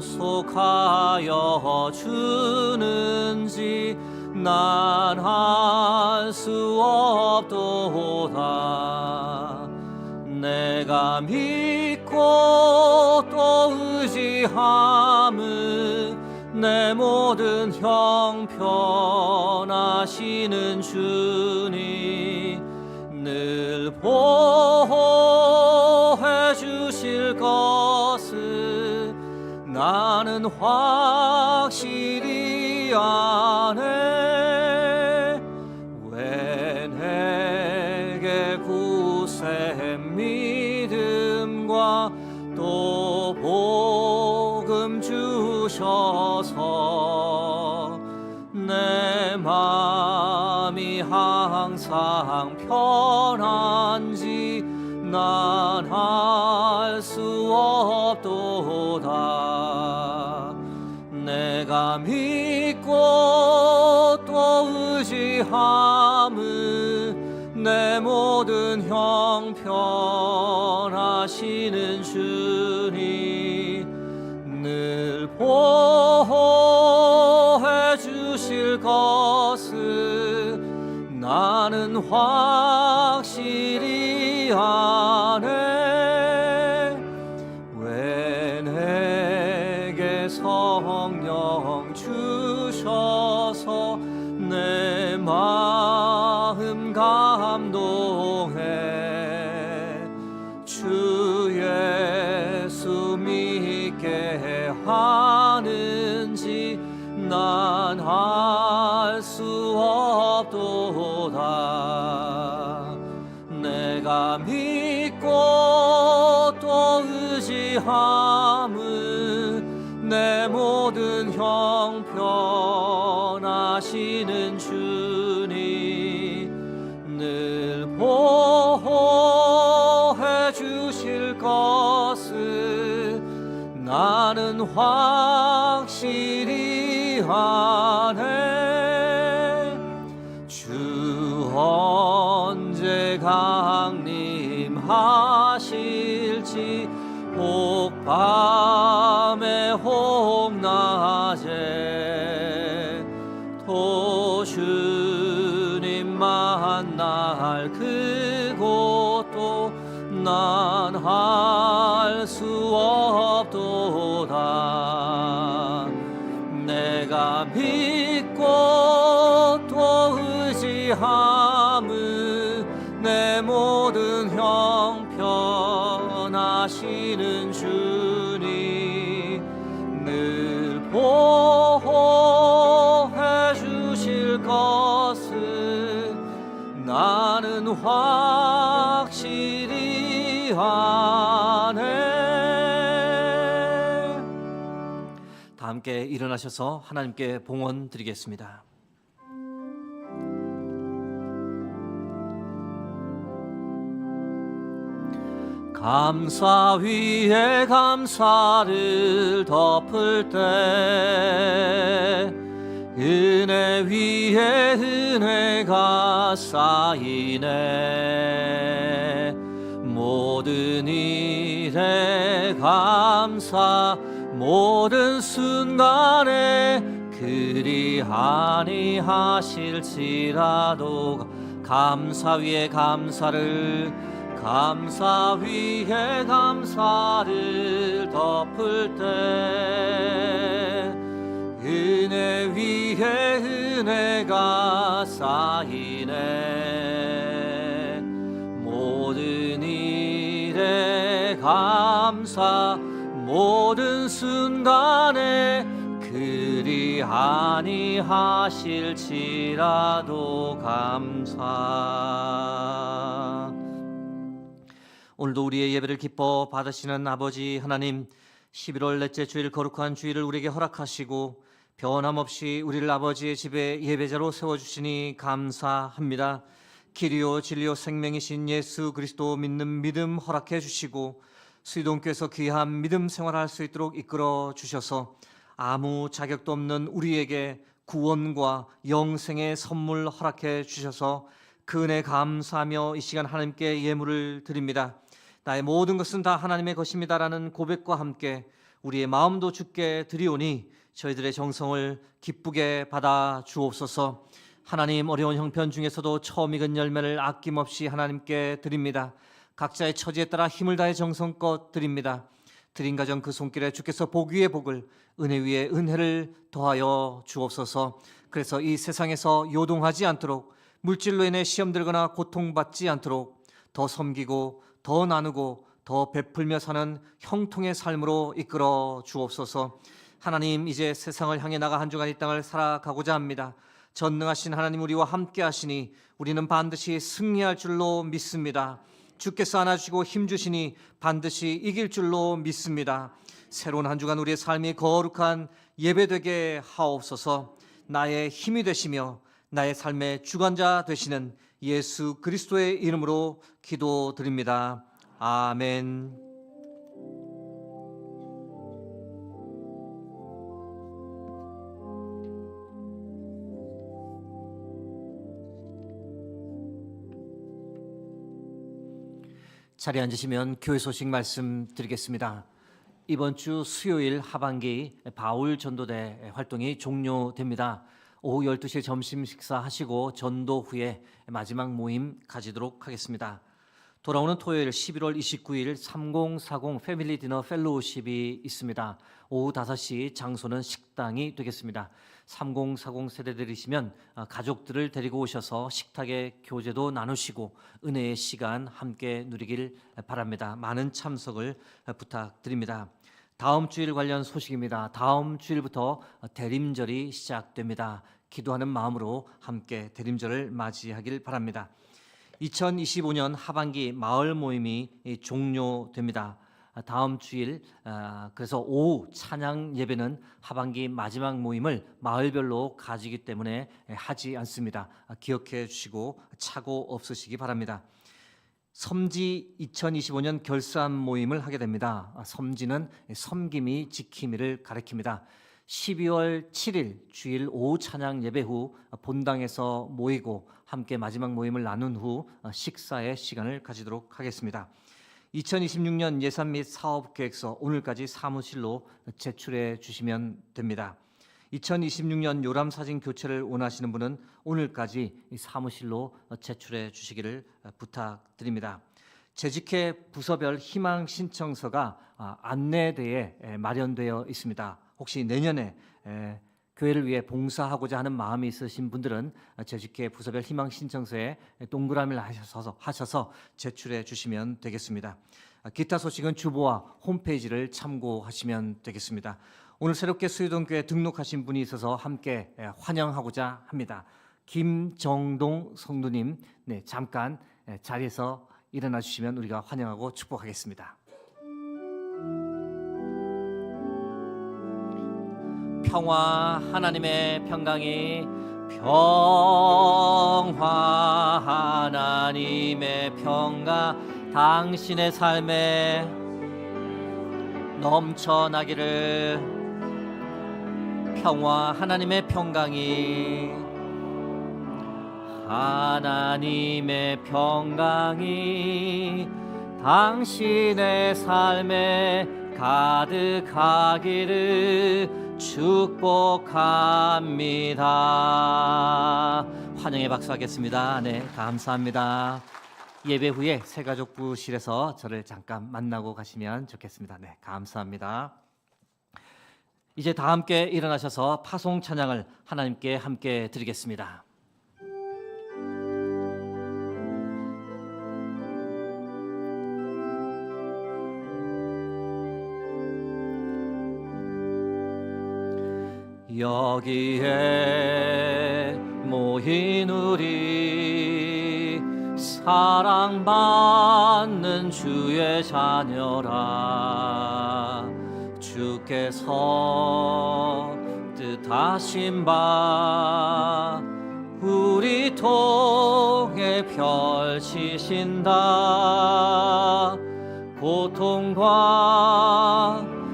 구속하여 주는지 난 알 수 없도다. 내가 믿고 또 의지함은 내 모든 형편하시는 주님 늘 보호해 주실 것을 나는 확실히 아네. 왜 내게 굳센 믿음과 또 복음 주셔서 내 마음이 항상 편한지 난 알 수 없도다. 내가 믿고 또 의지함은 내 모든 형편하시는 주님 늘 보호해 주실 것을 나는 확실히 아네. 왜 내게 성령 주셔서 내 마음 감동해 주 예수 믿게 하는지 난 알 수 없도다. 내가 믿고 또 의지함은 내 모든 형편하시는 주님 늘 보호해 주실 것을 나는 확실히 아네. 주 언제 강림하실지 혹 밤에 혹 낮에 또 주님 만날 그곳도 난 알 수 없도다. 내가 믿고 또 의지함은 내 모든 형편하시는 주님 늘 보호해 주실 것을 나는 확실히 아네. 다 함께 일어나셔서 하나님께 봉헌 드리겠습니다. 감사 위에 감사를 덮을 때 은혜 위에 은혜가 쌓이네. 모든 일에 감사 모든 순간에 그리 아니하실지라도 감사 위에 감사를 감사 위에 감사를 덮을 때 은혜 위에 은혜가 쌓이네. 모든 일에 감사 모든 순간에 그리 아니하실지라도 감사. 오늘도 우리의 예배를 기뻐 받으시는 아버지 하나님, 11월 넷째 주일 거룩한 주일을 우리에게 허락하시고 변함없이 우리를 아버지의 집에 예배자로 세워주시니 감사합니다. 길이요 진리요 생명이신 예수 그리스도 믿는 믿음 허락해 주시고 수의동교에서 귀한 믿음 생활할 수 있도록 이끌어 주셔서 아무 자격도 없는 우리에게 구원과 영생의 선물 허락해 주셔서 그 은혜 감사하며 이 시간 하나님께 예물을 드립니다. 나의 모든 것은 다 하나님의 것입니다라는 고백과 함께 우리의 마음도 주께 드리오니 저희들의 정성을 기쁘게 받아 주옵소서. 하나님, 어려운 형편 중에서도 처음 익은 열매를 아낌없이 하나님께 드립니다. 각자의 처지에 따라 힘을 다해 정성껏 드립니다. 드린 가정 그 손길에 주께서 복 위에 복을, 은혜 위에 은혜를 더하여 주옵소서. 그래서 이 세상에서 요동하지 않도록, 물질로 인해 시험 들거나 고통받지 않도록 더 섬기고 더 나누고 더 베풀며 사는 형통의 삶으로 이끌어 주옵소서. 하나님, 이제 세상을 향해 나가 한 주간 이 땅을 살아가고자 합니다. 전능하신 하나님 우리와 함께 하시니 우리는 반드시 승리할 줄로 믿습니다. 주께서 안아주시고 힘주시니 반드시 이길 줄로 믿습니다. 새로운 한 주간 우리의 삶이 거룩한 예배되게 하옵소서. 나의 힘이 되시며 나의 삶의 주관자 되시는 예수 그리스도의 이름으로 기도드립니다. 아멘. 자리에 앉으시면 교회 소식 말씀드리겠습니다. 이번 주 수요일 하반기 바울 전도대 활동이 종료됩니다. 오후 12시에 점심 식사하시고 전도 후에 마지막 모임 가지도록 하겠습니다. 돌아오는 토요일 11월 29일 3040 패밀리 디너 펠로우십이 있습니다. 오후 5시 장소는 식당이 되겠습니다. 3040 세대들이시면 가족들을 데리고 오셔서 식탁에 교제도 나누시고 은혜의 시간 함께 누리길 바랍니다. 많은 참석을 부탁드립니다. 다음 주일 관련 소식입니다. 다음 주일부터 대림절이 시작됩니다. 기도하는 마음으로 함께 대림절을 맞이하길 바랍니다. 2025년 하반기 마을 모임이 종료됩니다. 다음 주일 그래서 오후 찬양 예배는 하반기 마지막 모임을 마을별로 가지기 때문에 하지 않습니다. 기억해 주시고 착오 없으시기 바랍니다. 섬지 2025년 결산 모임을 하게 됩니다. 섬지는 섬김이 지킴이를 가리킵니다. 12월 7일 주일 오후 찬양 예배 후 본당에서 모이고 함께 마지막 모임을 나눈 후 식사의 시간을 가지도록 하겠습니다. 2026년 예산 및 사업계획서 오늘까지 사무실로 제출해 주시면 됩니다. 2026년 요람사진 교체를 원하시는 분은 오늘까지 사무실로 제출해 주시기를 부탁드립니다. 재직회 부서별 희망 신청서가 안내대에 마련되어 있습니다. 혹시 내년에 교회를 위해 봉사하고자 하는 마음이 있으신 분들은 재직회 부서별 희망 신청서에 동그라미를 하셔서 제출해 주시면 되겠습니다. 기타 소식은 주보와 홈페이지를 참고하시면 되겠습니다. 오늘 새롭게 수유동교회 등록하신 분이 있어서 함께 환영하고자 합니다. 김정동 성도님, 잠깐 자리에서 일어나 주시면 우리가 환영하고 축복하겠습니다. 평화, 하나님의 평강이, 평화, 하나님의 평강 당신의 삶에 넘쳐나기를. 평화, 하나님의 평강이, 하나님의 평강이 당신의 삶에 가득하기를 축복합니다. 환영의 박수하겠습니다. 네, 감사합니다. 예배 후에 새가족부실에서 저를 잠깐 만나고 가시면 좋겠습니다. 네, 감사합니다. 이제 다 함께 일어나셔서 파송 찬양을 하나님께 함께 드리겠습니다. 여기에 모인 우리 사랑받는 주의 자녀라. 주께서 뜻하신 바 우리 통해 펼치신다. 고통과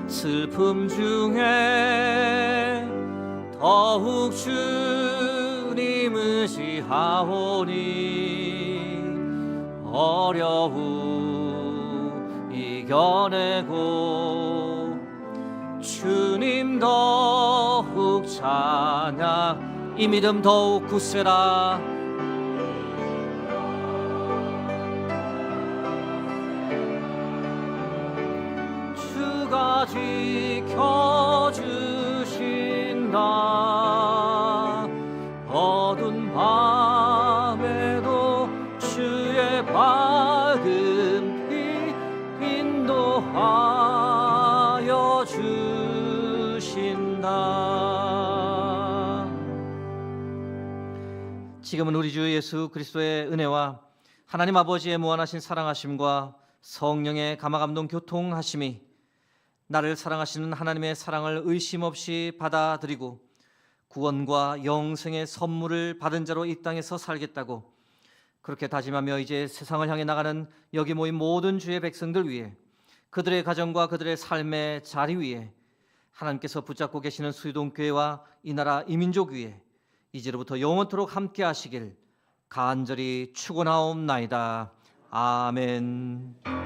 슬픔 중에 더욱 주님 의지하오니 어려움 이겨내고 주님 더욱 찬양, 이 믿음 더욱 굳세라. 주가 지켜주신다. 어두운 밤에도 주의 밝은 빛 인도하여 주신다. 지금은 우리 주 예수 그리스도의 은혜와 하나님 아버지의 무한하신 사랑하심과 성령의 감화감동 교통하심이 나를 사랑하시는 하나님의 사랑을 의심 없이 받아들이고 구원과 영생의 선물을 받은 자로 이 땅에서 살겠다고 그렇게 다짐하며 이제 세상을 향해 나가는 여기 모인 모든 주의 백성들 위해, 그들의 가정과 그들의 삶의 자리 위에, 하나님께서 붙잡고 계시는 수유동교회와 이 나라 이민족 위에 이제로부터 영원토록 함께 하시길 간절히 축원하옵나이다. 아멘.